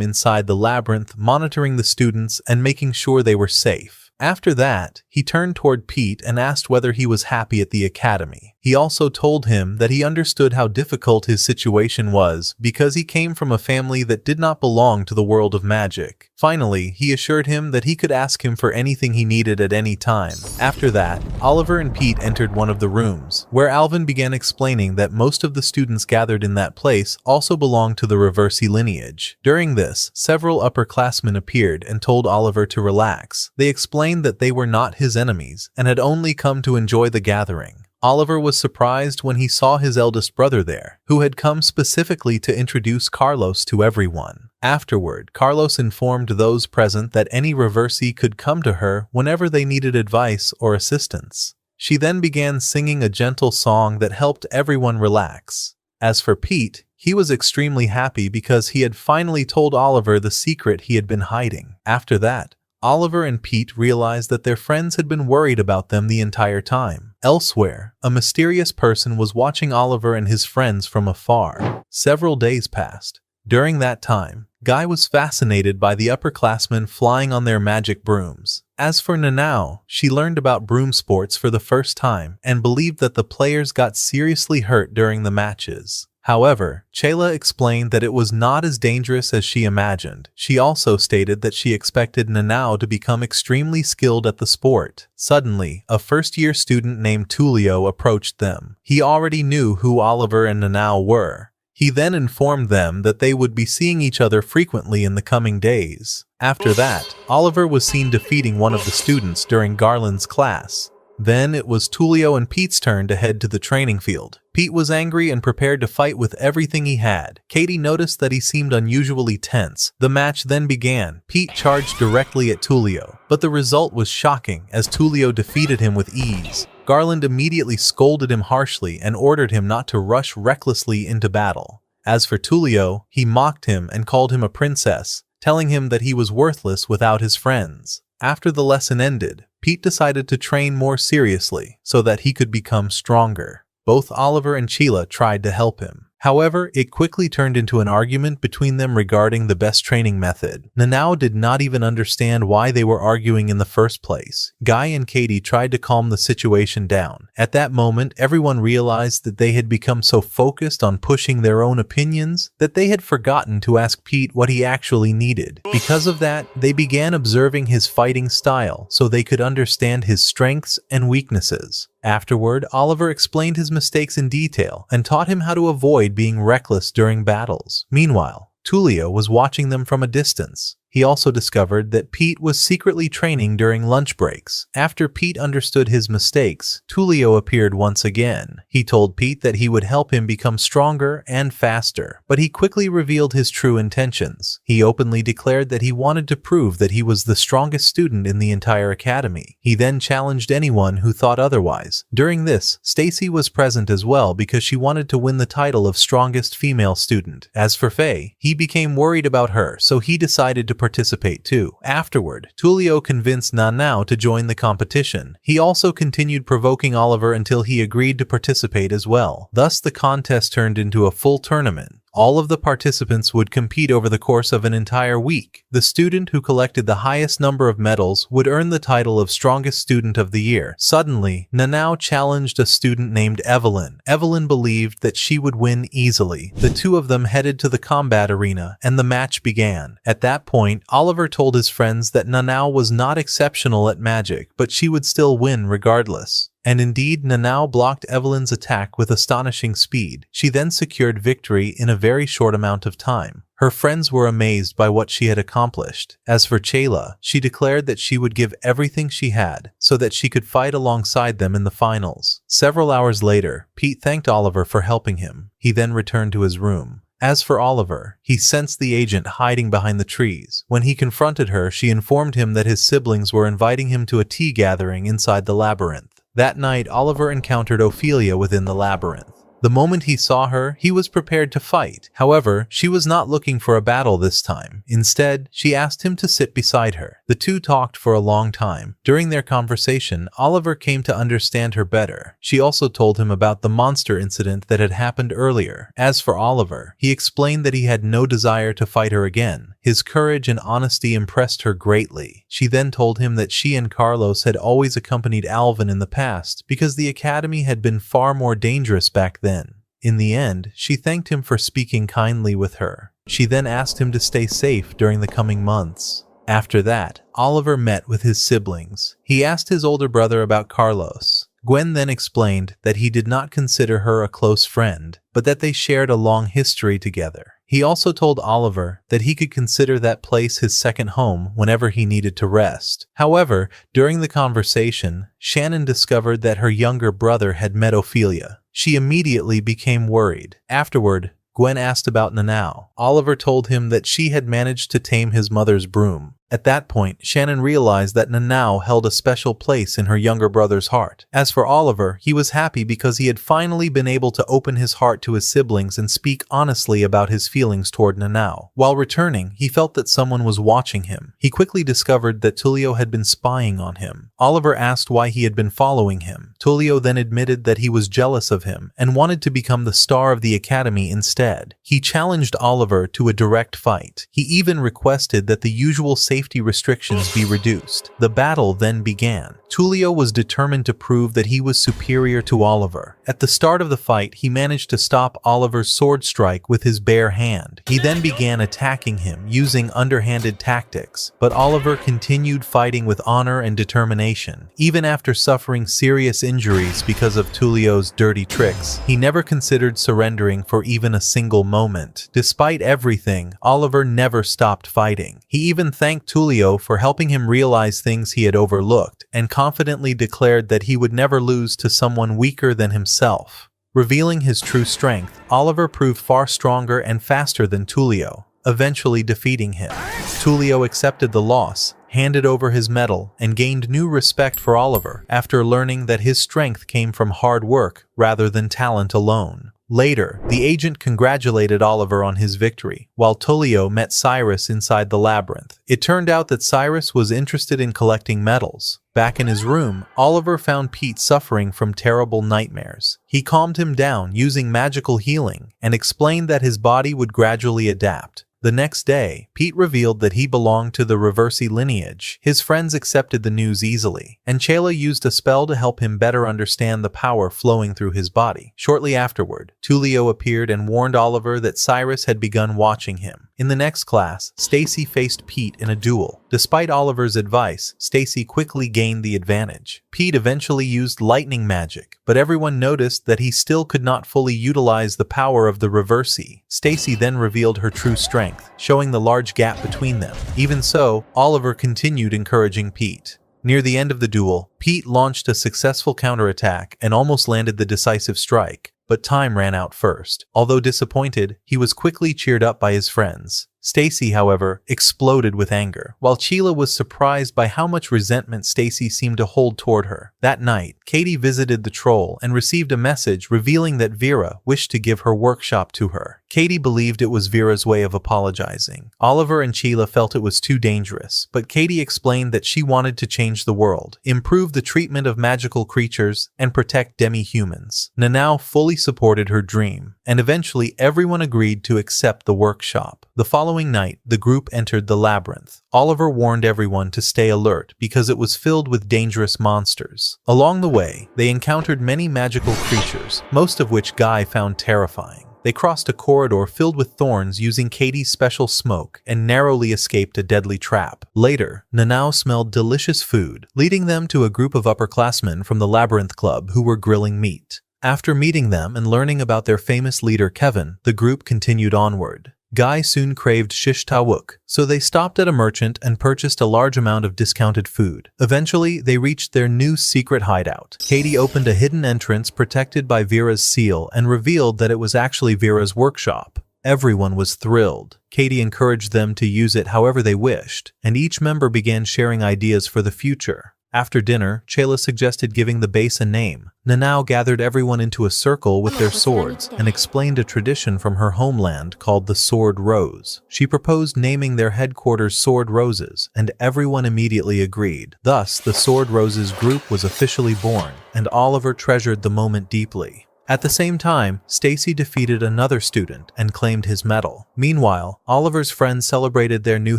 inside the labyrinth monitoring the students and making sure they were safe. After that, he turned toward Pete and asked whether he was happy at the academy. He also told him that he understood how difficult his situation was because he came from a family that did not belong to the world of magic. Finally, he assured him that he could ask him for anything he needed at any time. After that, Oliver and Pete entered one of the rooms, where Alvin began explaining that most of the students gathered in that place also belonged to the Reversi lineage. During this, several upperclassmen appeared and told Oliver to relax. They explained that they were not his enemies and had only come to enjoy the gathering. Oliver was surprised when he saw his eldest brother there, who had come specifically to introduce Carlos to everyone. Afterward, Carlos informed those present that any Reversi could come to her whenever they needed advice or assistance. She then began singing a gentle song that helped everyone relax. As for Pete, he was extremely happy because he had finally told Oliver the secret he had been hiding. After that, Oliver and Pete realized that their friends had been worried about them the entire time. Elsewhere, a mysterious person was watching Oliver and his friends from afar. Several days passed. During that time, Guy was fascinated by the upperclassmen flying on their magic brooms. As for Nanao, she learned about broom sports for the first time and believed that the players got seriously hurt during the matches. However, Chayla explained that it was not as dangerous as she imagined. She also stated that she expected Nanao to become extremely skilled at the sport. Suddenly, a first-year student named Tullio approached them. He already knew who Oliver and Nanao were. He then informed them that they would be seeing each other frequently in the coming days. After that, Oliver was seen defeating one of the students during Garland's class. Then it was Tullio and Pete's turn to head to the training field. Pete was angry and prepared to fight with everything he had. Katie noticed that he seemed unusually tense. The match then began. Pete charged directly at Tullio, but the result was shocking as Tullio defeated him with ease. Garland immediately scolded him harshly and ordered him not to rush recklessly into battle. As for Tullio, he mocked him and called him a princess, telling him that he was worthless without his friends. After the lesson ended, Pete decided to train more seriously so that he could become stronger. Both Oliver and Chayla tried to help him. However, it quickly turned into an argument between them regarding the best training method. Nanao did not even understand why they were arguing in the first place. Guy and Katie tried to calm the situation down. At that moment, everyone realized that they had become so focused on pushing their own opinions that they had forgotten to ask Pete what he actually needed. Because of that, they began observing his fighting style so they could understand his strengths and weaknesses. Afterward, Oliver explained his mistakes in detail and taught him how to avoid being reckless during battles. Meanwhile, Tullio was watching them from a distance. He also discovered that Pete was secretly training during lunch breaks. After Pete understood his mistakes, Tullio appeared once again. He told Pete that he would help him become stronger and faster, but he quickly revealed his true intentions. He openly declared that he wanted to prove that he was the strongest student in the entire academy. He then challenged anyone who thought otherwise. During this, Stacy was present as well because she wanted to win the title of strongest female student. As for Faye, he became worried about her, so he decided to participate too. Afterward, Tullio convinced Nanao to join the competition. He also continued provoking Oliver until he agreed to participate as well. Thus, the contest turned into a full tournament. All of the participants would compete over the course of an entire week. The student who collected the highest number of medals would earn the title of Strongest Student of the Year. Suddenly, Nanao challenged a student named Evelyn. Evelyn believed that she would win easily. The two of them headed to the combat arena, and the match began. At that point, Oliver told his friends that Nanao was not exceptional at magic, but she would still win regardless. And indeed, Nanao blocked Evelyn's attack with astonishing speed. She then secured victory in a very short amount of time. Her friends were amazed by what she had accomplished. As for Chayla, she declared that she would give everything she had so that she could fight alongside them in the finals. Several hours later, Pete thanked Oliver for helping him. He then returned to his room. As for Oliver, he sensed the agent hiding behind the trees. When he confronted her, she informed him that his siblings were inviting him to a tea gathering inside the labyrinth. That night, Oliver encountered Ophelia within the labyrinth. The moment he saw her, he was prepared to fight. However, she was not looking for a battle this time. Instead, she asked him to sit beside her. The two talked for a long time. During their conversation, Oliver came to understand her better. She also told him about the monster incident that had happened earlier. As for Oliver, he explained that he had no desire to fight her again. His courage and honesty impressed her greatly. She then told him that she and Carlos had always accompanied Alvin in the past because the academy had been far more dangerous back then. In the end, she thanked him for speaking kindly with her. She then asked him to stay safe during the coming months. After that, Oliver met with his siblings. He asked his older brother about Carlos. Gwen then explained that he did not consider her a close friend, but that they shared a long history together. He also told Oliver that he could consider that place his second home whenever he needed to rest. However, during the conversation, Shannon discovered that her younger brother had met Ophelia. She immediately became worried. Afterward, Gwen asked about Nanao. Oliver told him that she had managed to tame his mother's broom. At that point, Shannon realized that Nanao held a special place in her younger brother's heart. As for Oliver, he was happy because he had finally been able to open his heart to his siblings and speak honestly about his feelings toward Nanao. While returning, he felt that someone was watching him. He quickly discovered that Tullio had been spying on him. Oliver asked why he had been following him. Tullio then admitted that he was jealous of him and wanted to become the star of the academy instead. He challenged Oliver to a direct fight. He even requested that the usual safety restrictions be reduced. The battle then began. Tullio was determined to prove that he was superior to Oliver. At the start of the fight, he managed to stop Oliver's sword strike with his bare hand. He then began attacking him using underhanded tactics, but Oliver continued fighting with honor and determination. Even after suffering serious injuries because of Tullio's dirty tricks, he never considered surrendering for even a single moment. Despite everything, Oliver never stopped fighting. He even thanked Tullio for helping him realize things he had overlooked, and confidently declared that he would never lose to someone weaker than himself. Revealing his true strength, Oliver proved far stronger and faster than Tullio, eventually defeating him. Tullio accepted the loss, handed over his medal, and gained new respect for Oliver after learning that his strength came from hard work rather than talent alone. Later, the agent congratulated Oliver on his victory, while Tullio met Cyrus inside the labyrinth. It turned out that Cyrus was interested in collecting medals. Back in his room, Oliver found Pete suffering from terrible nightmares. He calmed him down using magical healing and explained that his body would gradually adapt. The next day, Pete revealed that he belonged to the Reversi lineage. His friends accepted the news easily, and Chayla used a spell to help him better understand the power flowing through his body. Shortly afterward, Tullio appeared and warned Oliver that Cyrus had begun watching him. In the next class, Stacy faced Pete in a duel. Despite Oliver's advice, Stacy quickly gained the advantage. Pete eventually used lightning magic, but everyone noticed that he still could not fully utilize the power of the Reversi. Stacy then revealed her true strength, showing the large gap between them. Even so, Oliver continued encouraging Pete. Near the end of the duel, Pete launched a successful counterattack and almost landed the decisive strike, but time ran out first. Although disappointed, he was quickly cheered up by his friends. Stacy, however, exploded with anger, while Sheila was surprised by how much resentment Stacy seemed to hold toward her. That night, Katie visited the troll and received a message revealing that Vera wished to give her workshop to her. Katie believed it was Vera's way of apologizing. Oliver and Sheila felt it was too dangerous, but Katie explained that she wanted to change the world, improve the treatment of magical creatures, and protect demi-humans. Nanao fully supported her dream, and eventually everyone agreed to accept the workshop. The following night, the group entered the labyrinth. Oliver warned everyone to stay alert because it was filled with dangerous monsters. Along the way, they encountered many magical creatures, most of which Guy found terrifying. They crossed a corridor filled with thorns using Katie's special smoke and narrowly escaped a deadly trap. Later, Nanao smelled delicious food, leading them to a group of upperclassmen from the Labyrinth Club who were grilling meat. After meeting them and learning about their famous leader Kevin, the group continued onward. Guy soon craved shish tawuk, so they stopped at a merchant and purchased a large amount of discounted food. Eventually, they reached their new secret hideout. Katie opened a hidden entrance protected by Vera's seal and revealed that it was actually Vera's workshop. Everyone was thrilled. Katie encouraged them to use it however they wished, and each member began sharing ideas for the future. After dinner, Chela suggested giving the base a name. Nanao gathered everyone into a circle with their swords and explained a tradition from her homeland called the Sword Rose. She proposed naming their headquarters Sword Roses, and everyone immediately agreed. Thus, the Sword Roses group was officially born, and Oliver treasured the moment deeply. At the same time, Stacy defeated another student and claimed his medal. Meanwhile, Oliver's friends celebrated their new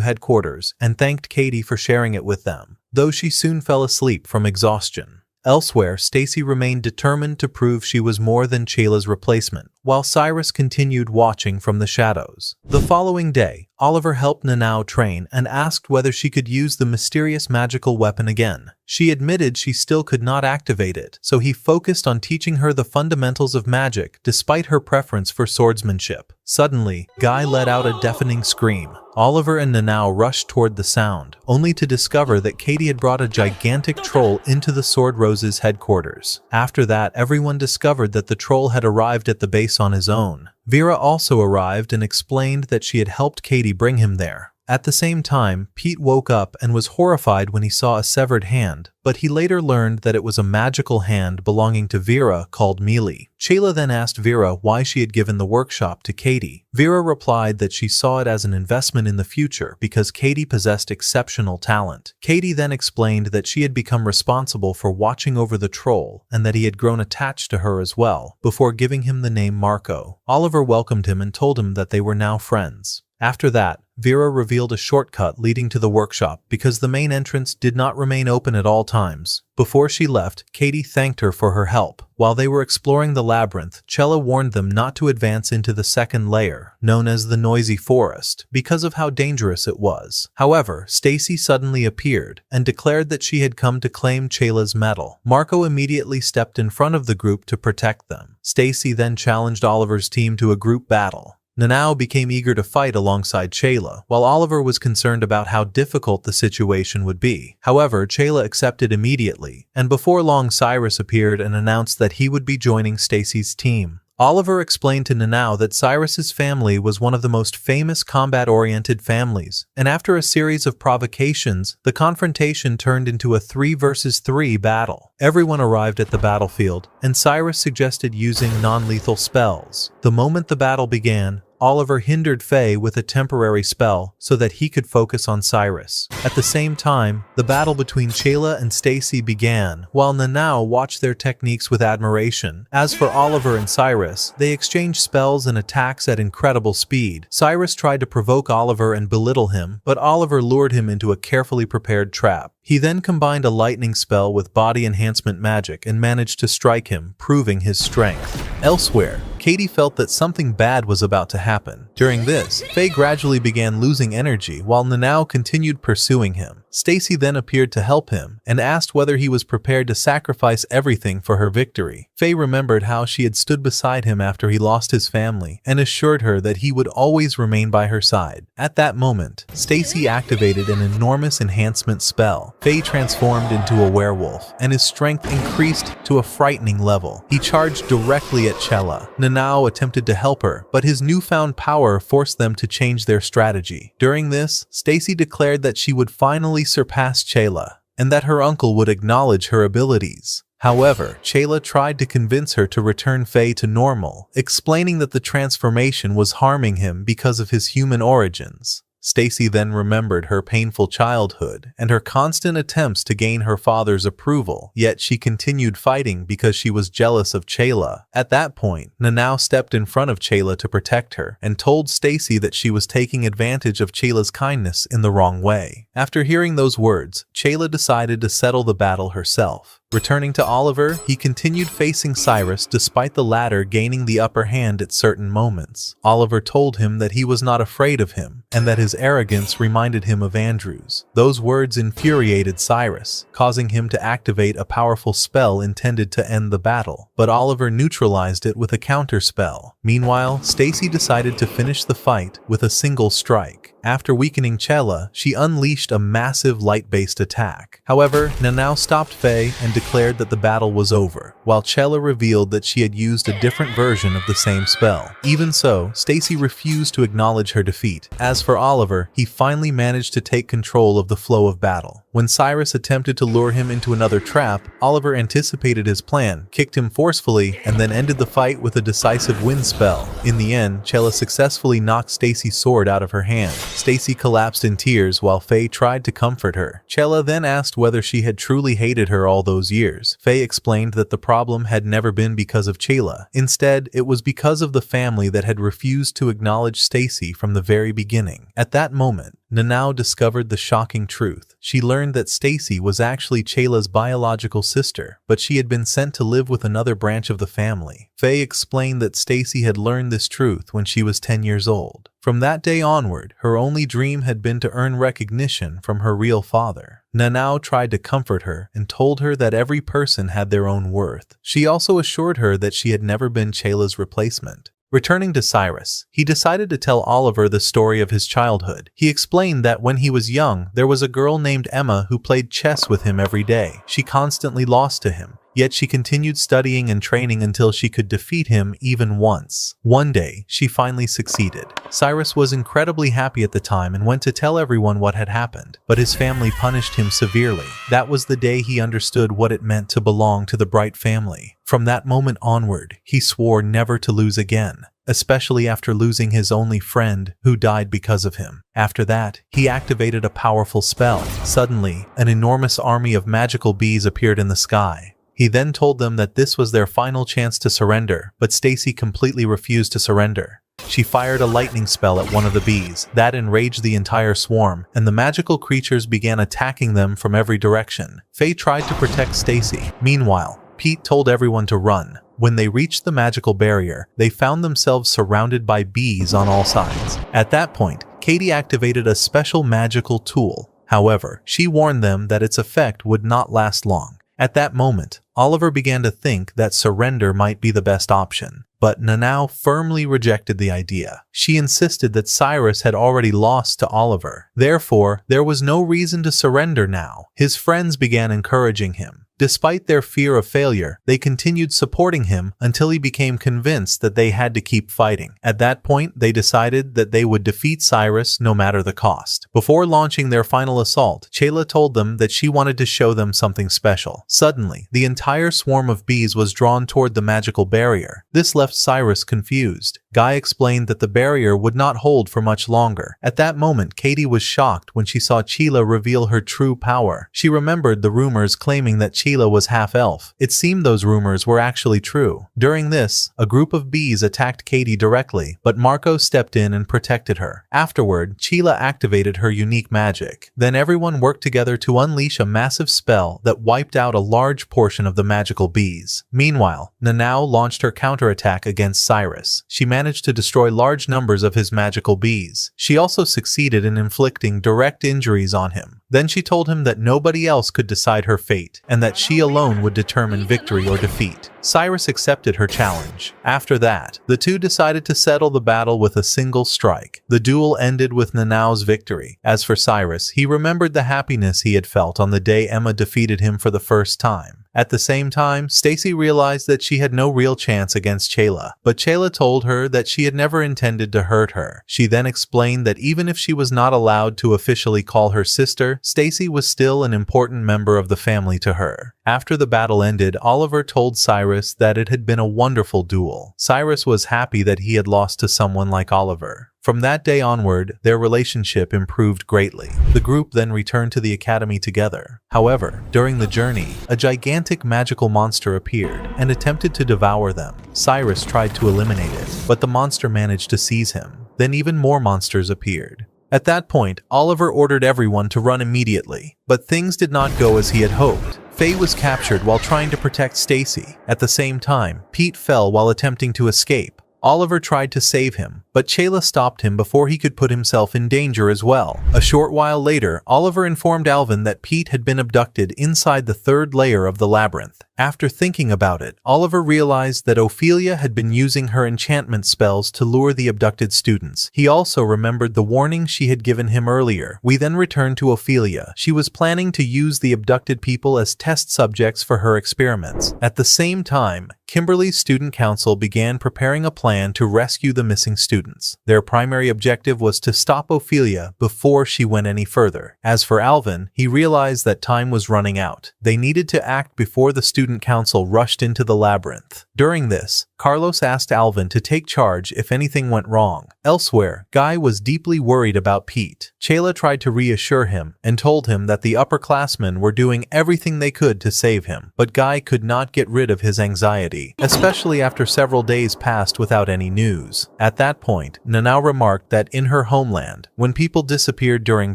headquarters and thanked Katie for sharing it with them, though she soon fell asleep from exhaustion. Elsewhere, Stacy remained determined to prove she was more than Chela's replacement, while Cyrus continued watching from the shadows. The following day, Oliver helped Nanao train and asked whether she could use the mysterious magical weapon again. She admitted she still could not activate it, so he focused on teaching her the fundamentals of magic despite her preference for swordsmanship. Suddenly, Guy let out a deafening scream. Oliver and Nanao rushed toward the sound, only to discover that Katie had brought a gigantic troll into the Sword Rose's headquarters. After that, everyone discovered that the troll had arrived at the base on his own. Vera also arrived and explained that she had helped Katie bring him there. At the same time, Pete woke up and was horrified when he saw a severed hand, but he later learned that it was a magical hand belonging to Vera called Mealy. Chela then asked Vera why she had given the workshop to Katie. Vera replied that she saw it as an investment in the future because Katie possessed exceptional talent. Katie then explained that she had become responsible for watching over the troll and that he had grown attached to her as well, before giving him the name Marco. Oliver welcomed him and told him that they were now friends. After that, Vera revealed a shortcut leading to the workshop because the main entrance did not remain open at all times. Before she left, Katie thanked her for her help. While they were exploring the labyrinth, Chela warned them not to advance into the second layer, known as the Noisy Forest, because of how dangerous it was. However, Stacy suddenly appeared and declared that she had come to claim Chela's medal. Marco immediately stepped in front of the group to protect them. Stacy then challenged Oliver's team to a group battle. Nanao became eager to fight alongside Chela, while Oliver was concerned about how difficult the situation would be. However, Chela accepted immediately, and before long Cyrus appeared and announced that he would be joining Stacy's team. Oliver explained to Nanao that Cyrus's family was one of the most famous combat-oriented families, and after a series of provocations, the confrontation turned into a 3 versus 3 battle. Everyone arrived at the battlefield, and Cyrus suggested using non-lethal spells. The moment the battle began, Oliver hindered Faye with a temporary spell so that he could focus on Cyrus. At the same time, the battle between Chela and Stacy began, while Nanao watched their techniques with admiration. As for Oliver and Cyrus, they exchanged spells and attacks at incredible speed. Cyrus tried to provoke Oliver and belittle him, but Oliver lured him into a carefully prepared trap. He then combined a lightning spell with body enhancement magic and managed to strike him, proving his strength. Elsewhere, Katie felt that something bad was about to happen. During this, Faye gradually began losing energy while Nanao continued pursuing him. Stacy then appeared to help him and asked whether he was prepared to sacrifice everything for her victory. Faye remembered how she had stood beside him after he lost his family and assured her that he would always remain by her side. At that moment, Stacy activated an enormous enhancement spell. Faye transformed into a werewolf, and his strength increased to a frightening level. He charged directly at Chella. Nanao attempted to help her, but his newfound power forced them to change their strategy. During this, Stacy declared that she would finally surpass Chela, and that her uncle would acknowledge her abilities. However, Chela tried to convince her to return Faye to normal, explaining that the transformation was harming him because of his human origins. Stacy then remembered her painful childhood and her constant attempts to gain her father's approval, yet she continued fighting because she was jealous of Chela. At that point, Nanao stepped in front of Chela to protect her and told Stacy that she was taking advantage of Chela's kindness in the wrong way. After hearing those words, Chela decided to settle the battle herself. Returning to Oliver, he continued facing Cyrus despite the latter gaining the upper hand at certain moments. Oliver told him that he was not afraid of him, and that his arrogance reminded him of Andrew's. Those words infuriated Cyrus, causing him to activate a powerful spell intended to end the battle, but Oliver neutralized it with a counter spell. Meanwhile, Stacy decided to finish the fight with a single strike. After weakening Chela, she unleashed a massive light-based attack. However, Nanao stopped Faye and declared that the battle was over, while Chela revealed that she had used a different version of the same spell. Even so, Stacy refused to acknowledge her defeat. As for Oliver, he finally managed to take control of the flow of battle. When Cyrus attempted to lure him into another trap, Oliver anticipated his plan, kicked him forcefully, and then ended the fight with a decisive wind spell. In the end, Chela successfully knocked Stacy's sword out of her hand. Stacy collapsed in tears while Faye tried to comfort her. Chela then asked whether she had truly hated her all those years. Faye explained that the problem had never been because of Chela. Instead, it was because of the family that had refused to acknowledge Stacy from the very beginning. At that moment, Nanao discovered the shocking truth. She learned that Stacy was actually Chela's biological sister, but she had been sent to live with another branch of the family. Faye explained that Stacy had learned this truth when she was 10 years old. From that day onward, her only dream had been to earn recognition from her real father. Nanao tried to comfort her and told her that every person had their own worth. She also assured her that she had never been Chela's replacement. Returning to Cyrus, he decided to tell Oliver the story of his childhood. He explained that when he was young, there was a girl named Emma who played chess with him every day. She constantly lost to him, yet she continued studying and training until she could defeat him even once. One day, she finally succeeded. Cyrus was incredibly happy at the time and went to tell everyone what had happened, but his family punished him severely. That was the day he understood what it meant to belong to the Bright family. From that moment onward, he swore never to lose again, especially after losing his only friend who died because of him. After that, he activated a powerful spell. Suddenly, an enormous army of magical bees appeared in the sky. He then told them that this was their final chance to surrender, but Stacy completely refused to surrender. She fired a lightning spell at one of the bees. That enraged the entire swarm, and the magical creatures began attacking them from every direction. Faye tried to protect Stacy. Meanwhile, Pete told everyone to run. When they reached the magical barrier, they found themselves surrounded by bees on all sides. At that point, Katie activated a special magical tool. However, she warned them that its effect would not last long. At that moment, Oliver began to think that surrender might be the best option, but Nanao firmly rejected the idea. She insisted that Cyrus had already lost to Oliver. Therefore, there was no reason to surrender now. His friends began encouraging him. Despite their fear of failure, they continued supporting him until he became convinced that they had to keep fighting. At that point, they decided that they would defeat Cyrus no matter the cost. Before launching their final assault, Chela told them that she wanted to show them something special. Suddenly, the entire swarm of bees was drawn toward the magical barrier. This left Cyrus confused. Guy explained that the barrier would not hold for much longer. At that moment, Katie was shocked when she saw Chela reveal her true power. She remembered the rumors claiming that Chela was half-elf. It seemed those rumors were actually true. During this, a group of bees attacked Katie directly, but Marco stepped in and protected her. Afterward, Chela activated her unique magic. Then everyone worked together to unleash a massive spell that wiped out a large portion of the magical bees. Meanwhile, Nanao launched her counterattack against Cyrus. She managed to destroy large numbers of his magical bees. She also succeeded in inflicting direct injuries on him. Then she told him that nobody else could decide her fate, and that she alone would determine victory or defeat. Cyrus accepted her challenge. After that, the two decided to settle the battle with a single strike. The duel ended with Nanao's victory. As for Cyrus, he remembered the happiness he had felt on the day Emma defeated him for the first time. At the same time, Stacy realized that she had no real chance against Chayla, but Chayla told her that she had never intended to hurt her. She then explained that even if she was not allowed to officially call her sister, Stacy was still an important member of the family to her. After the battle ended, Oliver told Cyrus that it had been a wonderful duel. Cyrus was happy that he had lost to someone like Oliver. From that day onward, their relationship improved greatly. The group then returned to the academy together. However, during the journey, a gigantic magical monster appeared and attempted to devour them. Cyrus tried to eliminate it, but the monster managed to seize him. Then even more monsters appeared. At that point, Oliver ordered everyone to run immediately, but things did not go as he had hoped. Faye was captured while trying to protect Stacy. At the same time, Pete fell while attempting to escape. Oliver tried to save him, but Chayla stopped him before he could put himself in danger as well. A short while later, Oliver informed Alvin that Pete had been abducted inside the third layer of the labyrinth. After thinking about it, Oliver realized that Ophelia had been using her enchantment spells to lure the abducted students. He also remembered the warning she had given him earlier. We then returned to Ophelia. She was planning to use the abducted people as test subjects for her experiments. At the same time, Kimberly's student council began preparing a plan to rescue the missing students. Their primary objective was to stop Ophelia before she went any further. As for Alvin, he realized that time was running out. They needed to act before the student council rushed into the labyrinth. During this, Carlos asked Alvin to take charge if anything went wrong. Elsewhere, Guy was deeply worried about Pete. Chayla tried to reassure him and told him that the upperclassmen were doing everything they could to save him, but Guy could not get rid of his anxiety, especially after several days passed without any news. At that point, Nanao remarked that in her homeland, when people disappeared during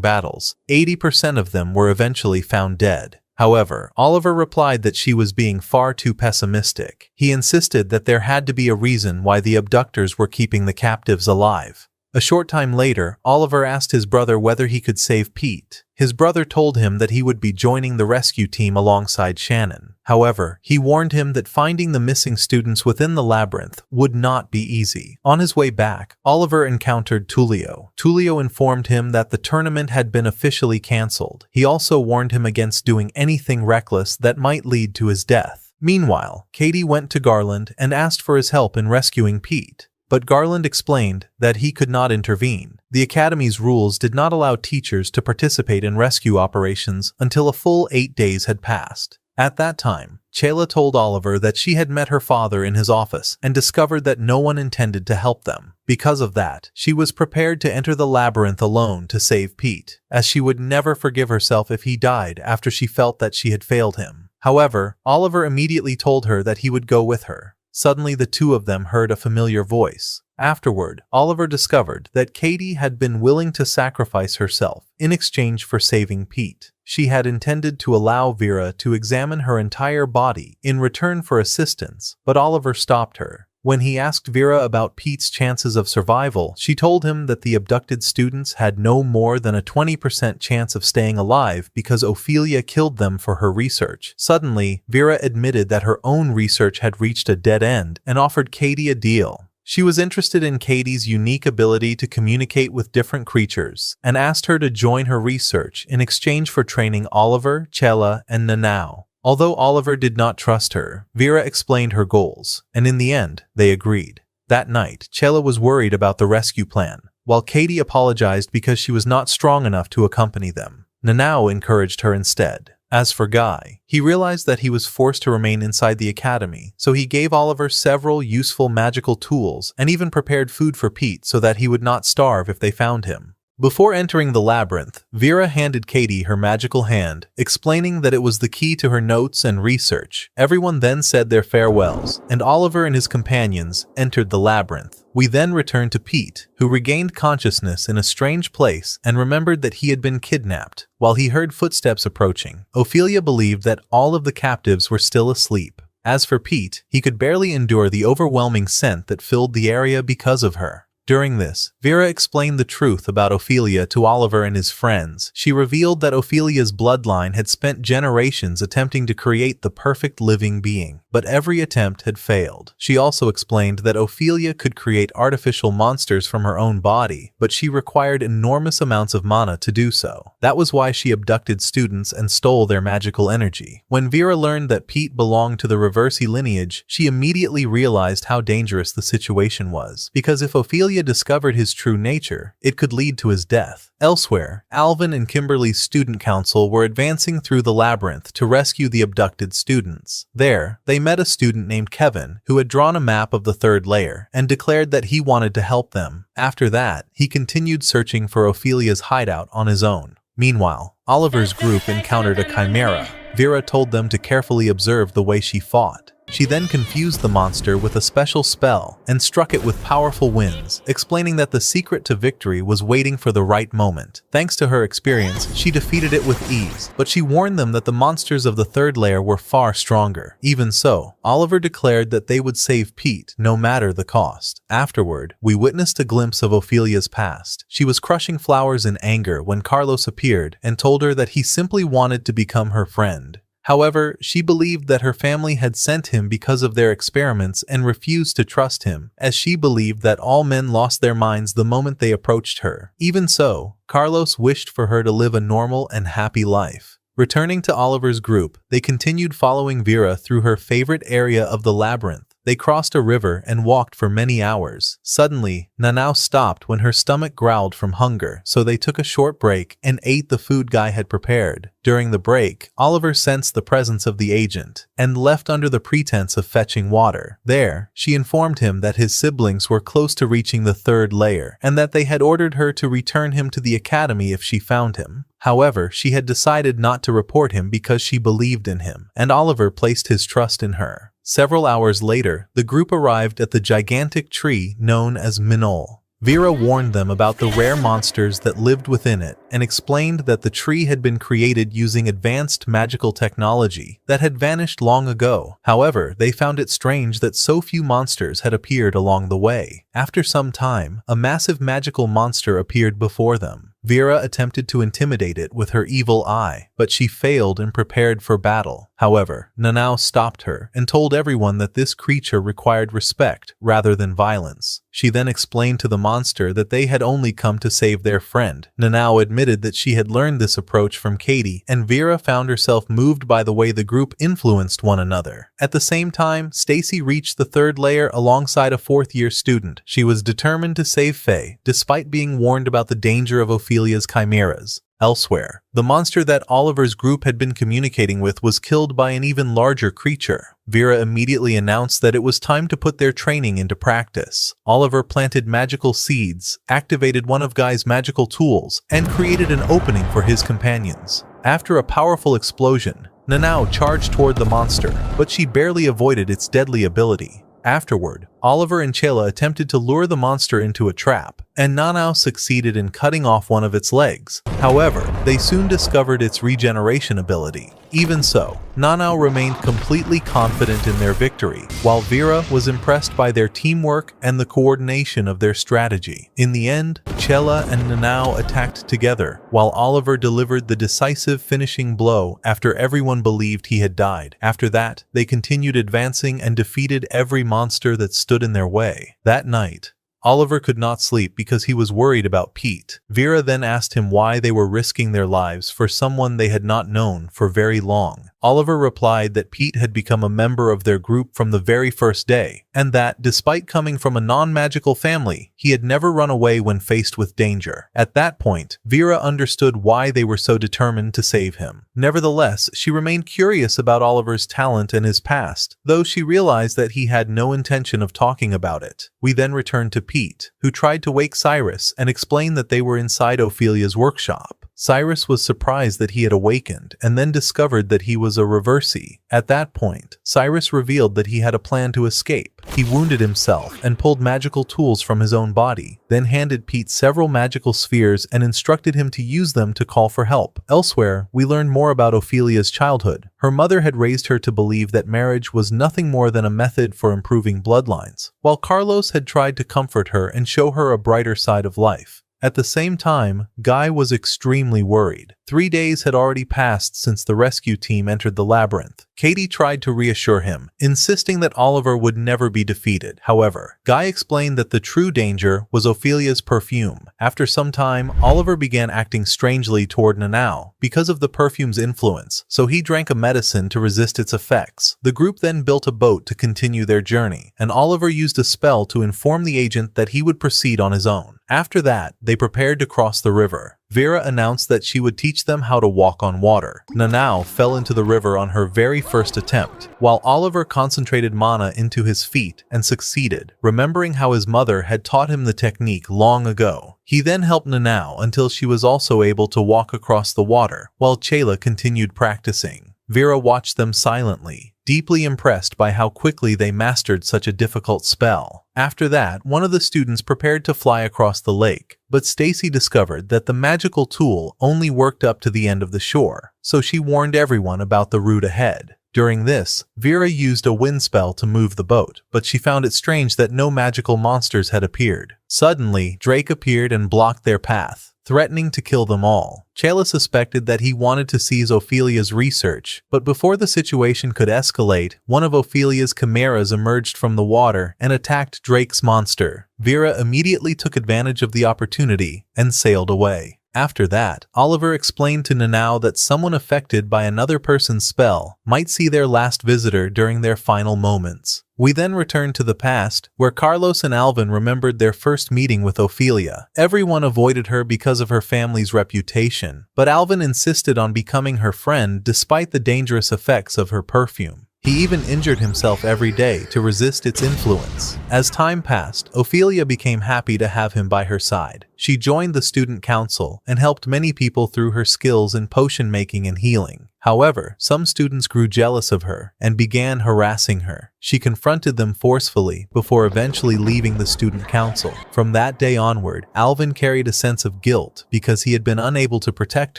battles, 80% of them were eventually found dead. However, Oliver replied that she was being far too pessimistic. He insisted that there had to be a reason why the abductors were keeping the captives alive. A short time later, Oliver asked his brother whether he could save Pete. His brother told him that he would be joining the rescue team alongside Shannon. However, he warned him that finding the missing students within the labyrinth would not be easy. On his way back, Oliver encountered Tullio. Tullio informed him that the tournament had been officially cancelled. He also warned him against doing anything reckless that might lead to his death. Meanwhile, Katie went to Garland and asked for his help in rescuing Pete. But Garland explained that he could not intervene. The Academy's rules did not allow teachers to participate in rescue operations until a full 8 days had passed. At that time, Chayla told Oliver that she had met her father in his office and discovered that no one intended to help them. Because of that, she was prepared to enter the labyrinth alone to save Pete, as she would never forgive herself if he died after she felt that she had failed him. However, Oliver immediately told her that he would go with her. Suddenly, the two of them heard a familiar voice. Afterward, Oliver discovered that Katie had been willing to sacrifice herself in exchange for saving Pete. She had intended to allow Vera to examine her entire body in return for assistance, but Oliver stopped her. When he asked Vera about Pete's chances of survival, she told him that the abducted students had no more than a 20% chance of staying alive because Ophelia killed them for her research. Suddenly, Vera admitted that her own research had reached a dead end and offered Katie a deal. She was interested in Katie's unique ability to communicate with different creatures and asked her to join her research in exchange for training Oliver, Chayla, and Nanao. Although Oliver did not trust her, Vera explained her goals, and in the end, they agreed. That night, Chayla was worried about the rescue plan, while Katie apologized because she was not strong enough to accompany them. Nanao encouraged her instead. As for Guy, he realized that he was forced to remain inside the academy, so he gave Oliver several useful magical tools and even prepared food for Pete so that he would not starve if they found him. Before entering the labyrinth, Vera handed Katie her magical hand, explaining that it was the key to her notes and research. Everyone then said their farewells, and Oliver and his companions entered the labyrinth. We then returned to Pete, who regained consciousness in a strange place and remembered that he had been kidnapped. While he heard footsteps approaching, Ophelia believed that all of the captives were still asleep. As for Pete, he could barely endure the overwhelming scent that filled the area because of her. During this, Vera explained the truth about Ophelia to Oliver and his friends. She revealed that Ophelia's bloodline had spent generations attempting to create the perfect living being, but every attempt had failed. She also explained that Ophelia could create artificial monsters from her own body, but she required enormous amounts of mana to do so. That was why she abducted students and stole their magical energy. When Vera learned that Pete belonged to the Reversi lineage, she immediately realized how dangerous the situation was, because if Ophelia discovered his true nature, it could lead to his death. Elsewhere, Alvin and Kimberly's student council were advancing through the labyrinth to rescue the abducted students. There, they met a student named Kevin, who had drawn a map of the third layer, and declared that he wanted to help them. After that, he continued searching for Ophelia's hideout on his own. Meanwhile, Oliver's group encountered a chimera. Vera told them to carefully observe the way she fought. She then confused the monster with a special spell and struck it with powerful winds, explaining that the secret to victory was waiting for the right moment. Thanks to her experience, she defeated it with ease, but she warned them that the monsters of the third layer were far stronger. Even so, Oliver declared that they would save Pete no matter the cost. Afterward, we witnessed a glimpse of Ophelia's past. She was crushing flowers in anger when Carlos appeared and told her that he simply wanted to become her friend. However, she believed that her family had sent him because of their experiments and refused to trust him, as she believed that all men lost their minds the moment they approached her. Even so, Carlos wished for her to live a normal and happy life. Returning to Oliver's group, they continued following Vera through her favorite area of the labyrinth. They crossed a river and walked for many hours. Suddenly, Nanao stopped when her stomach growled from hunger, so they took a short break and ate the food Guy had prepared. During the break, Oliver sensed the presence of the agent and left under the pretense of fetching water. There, she informed him that his siblings were close to reaching the third layer and that they had ordered her to return him to the academy if she found him. However, she had decided not to report him because she believed in him, and Oliver placed his trust in her. Several hours later, the group arrived at the gigantic tree known as Minol. Vera warned them about the rare monsters that lived within it and explained that the tree had been created using advanced magical technology that had vanished long ago. However, they found it strange that so few monsters had appeared along the way. After some time, a massive magical monster appeared before them. Vera attempted to intimidate it with her evil eye, but she failed and prepared for battle. However, Nanao stopped her and told everyone that this creature required respect rather than violence. She then explained to the monster that they had only come to save their friend. Nanao admitted that she had learned this approach from Katie, and Vera found herself moved by the way the group influenced one another. At the same time, Stacy reached the third layer alongside a fourth-year student. She was determined to save Faye, despite being warned about the danger of Ophelia's chimeras. Elsewhere, the monster that Oliver's group had been communicating with was killed by an even larger creature. Vera immediately announced that it was time to put their training into practice. Oliver planted magical seeds, activated one of Guy's magical tools, and created an opening for his companions. After a powerful explosion, Nanao charged toward the monster, but she barely avoided its deadly ability. Afterward, Oliver and Chela attempted to lure the monster into a trap, and Nanao succeeded in cutting off one of its legs. However, they soon discovered its regeneration ability. Even so, Nanao remained completely confident in their victory, while Vera was impressed by their teamwork and the coordination of their strategy. In the end, Chela and Nanao attacked together, while Oliver delivered the decisive finishing blow after everyone believed he had died. After that, they continued advancing and defeated every monster that stood in their way. That night, Oliver could not sleep because he was worried about Pete. Vera then asked him why they were risking their lives for someone they had not known for very long. Oliver replied that Pete had become a member of their group from the very first day, and that, despite coming from a non-magical family, he had never run away when faced with danger. At that point, Vera understood why they were so determined to save him. Nevertheless, she remained curious about Oliver's talent and his past, though she realized that he had no intention of talking about it. We then returned to Pete, who tried to wake Cyrus and explain that they were inside Ophelia's workshop. Cyrus was surprised that he had awakened and then discovered that he was a reversee. At that point, Cyrus revealed that he had a plan to escape. He wounded himself and pulled magical tools from his own body, then handed Pete several magical spheres and instructed him to use them to call for help. Elsewhere, we learn more about Ophelia's childhood. Her mother had raised her to believe that marriage was nothing more than a method for improving bloodlines, while Carlos had tried to comfort her and show her a brighter side of life. At the same time, Guy was extremely worried. 3 days had already passed since the rescue team entered the labyrinth. Katie tried to reassure him, insisting that Oliver would never be defeated. However, Guy explained that the true danger was Ophelia's perfume. After some time, Oliver began acting strangely toward Nanao because of the perfume's influence, so he drank a medicine to resist its effects. The group then built a boat to continue their journey, and Oliver used a spell to inform the agent that he would proceed on his own. After that, they prepared to cross the river. Vera announced that she would teach them how to walk on water. Nanao fell into the river on her very first attempt, while Oliver concentrated mana into his feet and succeeded, remembering how his mother had taught him the technique long ago. He then helped Nanao until she was also able to walk across the water, while Chayla continued practicing. Vera watched them silently, deeply impressed by how quickly they mastered such a difficult spell. After that, one of the students prepared to fly across the lake, but Stacy discovered that the magical tool only worked up to the end of the shore, so she warned everyone about the route ahead. During this, Vera used a wind spell to move the boat, but she found it strange that no magical monsters had appeared. Suddenly, Drake appeared and blocked their path, threatening to kill them all. Chayla suspected that he wanted to seize Ophelia's research, but before the situation could escalate, one of Ophelia's chimeras emerged from the water and attacked Drake's monster. Vera immediately took advantage of the opportunity and sailed away. After that, Oliver explained to Nanao that someone affected by another person's spell might see their last visitor during their final moments. We then returned to the past, where Carlos and Alvin remembered their first meeting with Ophelia. Everyone avoided her because of her family's reputation, but Alvin insisted on becoming her friend despite the dangerous effects of her perfume. He even injured himself every day to resist its influence. As time passed, Ophelia became happy to have him by her side. She joined the student council and helped many people through her skills in potion making and healing. However, some students grew jealous of her and began harassing her. She confronted them forcefully before eventually leaving the student council. From that day onward, Alvin carried a sense of guilt because he had been unable to protect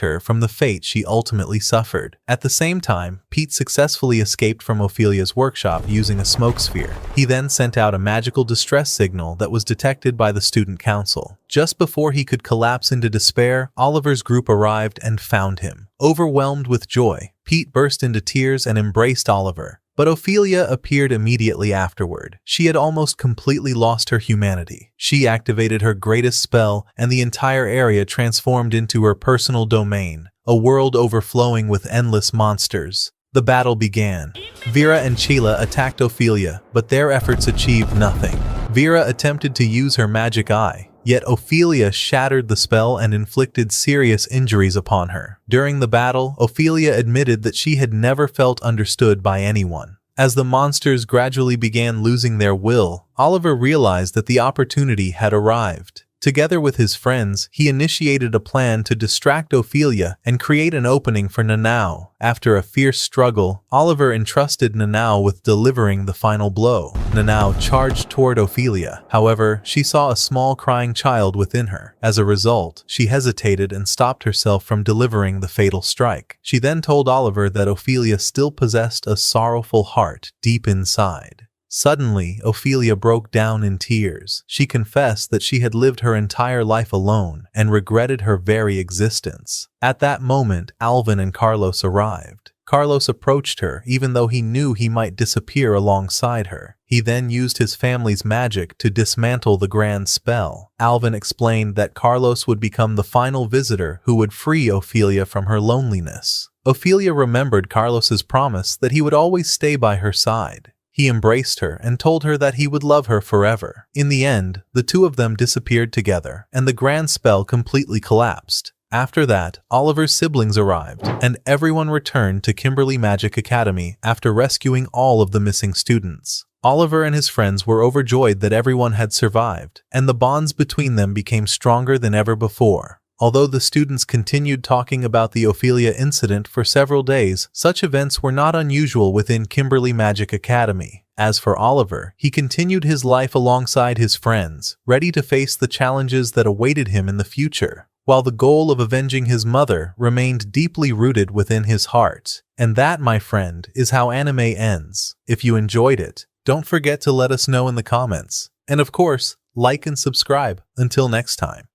her from the fate she ultimately suffered. At the same time, Pete successfully escaped from Ophelia's workshop using a smoke sphere. He then sent out a magical distress signal that was detected by the student council. Just before he could collapse into despair, Oliver's group arrived and found him. Overwhelmed with joy, Pete burst into tears and embraced Oliver. But Ophelia appeared immediately afterward. She had almost completely lost her humanity. She activated her greatest spell, and the entire area transformed into her personal domain, a world overflowing with endless monsters. The battle began. Vera and Chayla attacked Ophelia, but their efforts achieved nothing. Vera attempted to use her magic eye, yet Ophelia shattered the spell and inflicted serious injuries upon her. During the battle, Ophelia admitted that she had never felt understood by anyone. As the monsters gradually began losing their will, Oliver realized that the opportunity had arrived. Together with his friends, he initiated a plan to distract Ophelia and create an opening for Nanao. After a fierce struggle, Oliver entrusted Nanao with delivering the final blow. Nanao charged toward Ophelia. However, she saw a small crying child within her. As a result, she hesitated and stopped herself from delivering the fatal strike. She then told Oliver that Ophelia still possessed a sorrowful heart deep inside. Suddenly, Ophelia broke down in tears. She confessed that she had lived her entire life alone and regretted her very existence. At that moment, Alvin and Carlos arrived. Carlos approached her even though he knew he might disappear alongside her. He then used his family's magic to dismantle the grand spell. Alvin explained that Carlos would become the final visitor who would free Ophelia from her loneliness. Ophelia remembered Carlos's promise that he would always stay by her side. He embraced her and told her that he would love her forever. In the end, the two of them disappeared together, and the grand spell completely collapsed. After that, Oliver's siblings arrived, and everyone returned to Kimberly Magic Academy after rescuing all of the missing students. Oliver and his friends were overjoyed that everyone had survived, and the bonds between them became stronger than ever before. Although the students continued talking about the Ophelia incident for several days, such events were not unusual within Kimberly Magic Academy. As for Oliver, he continued his life alongside his friends, ready to face the challenges that awaited him in the future, while the goal of avenging his mother remained deeply rooted within his heart. And that, my friend, is how anime ends. If you enjoyed it, don't forget to let us know in the comments. And of course, like and subscribe. Until next time.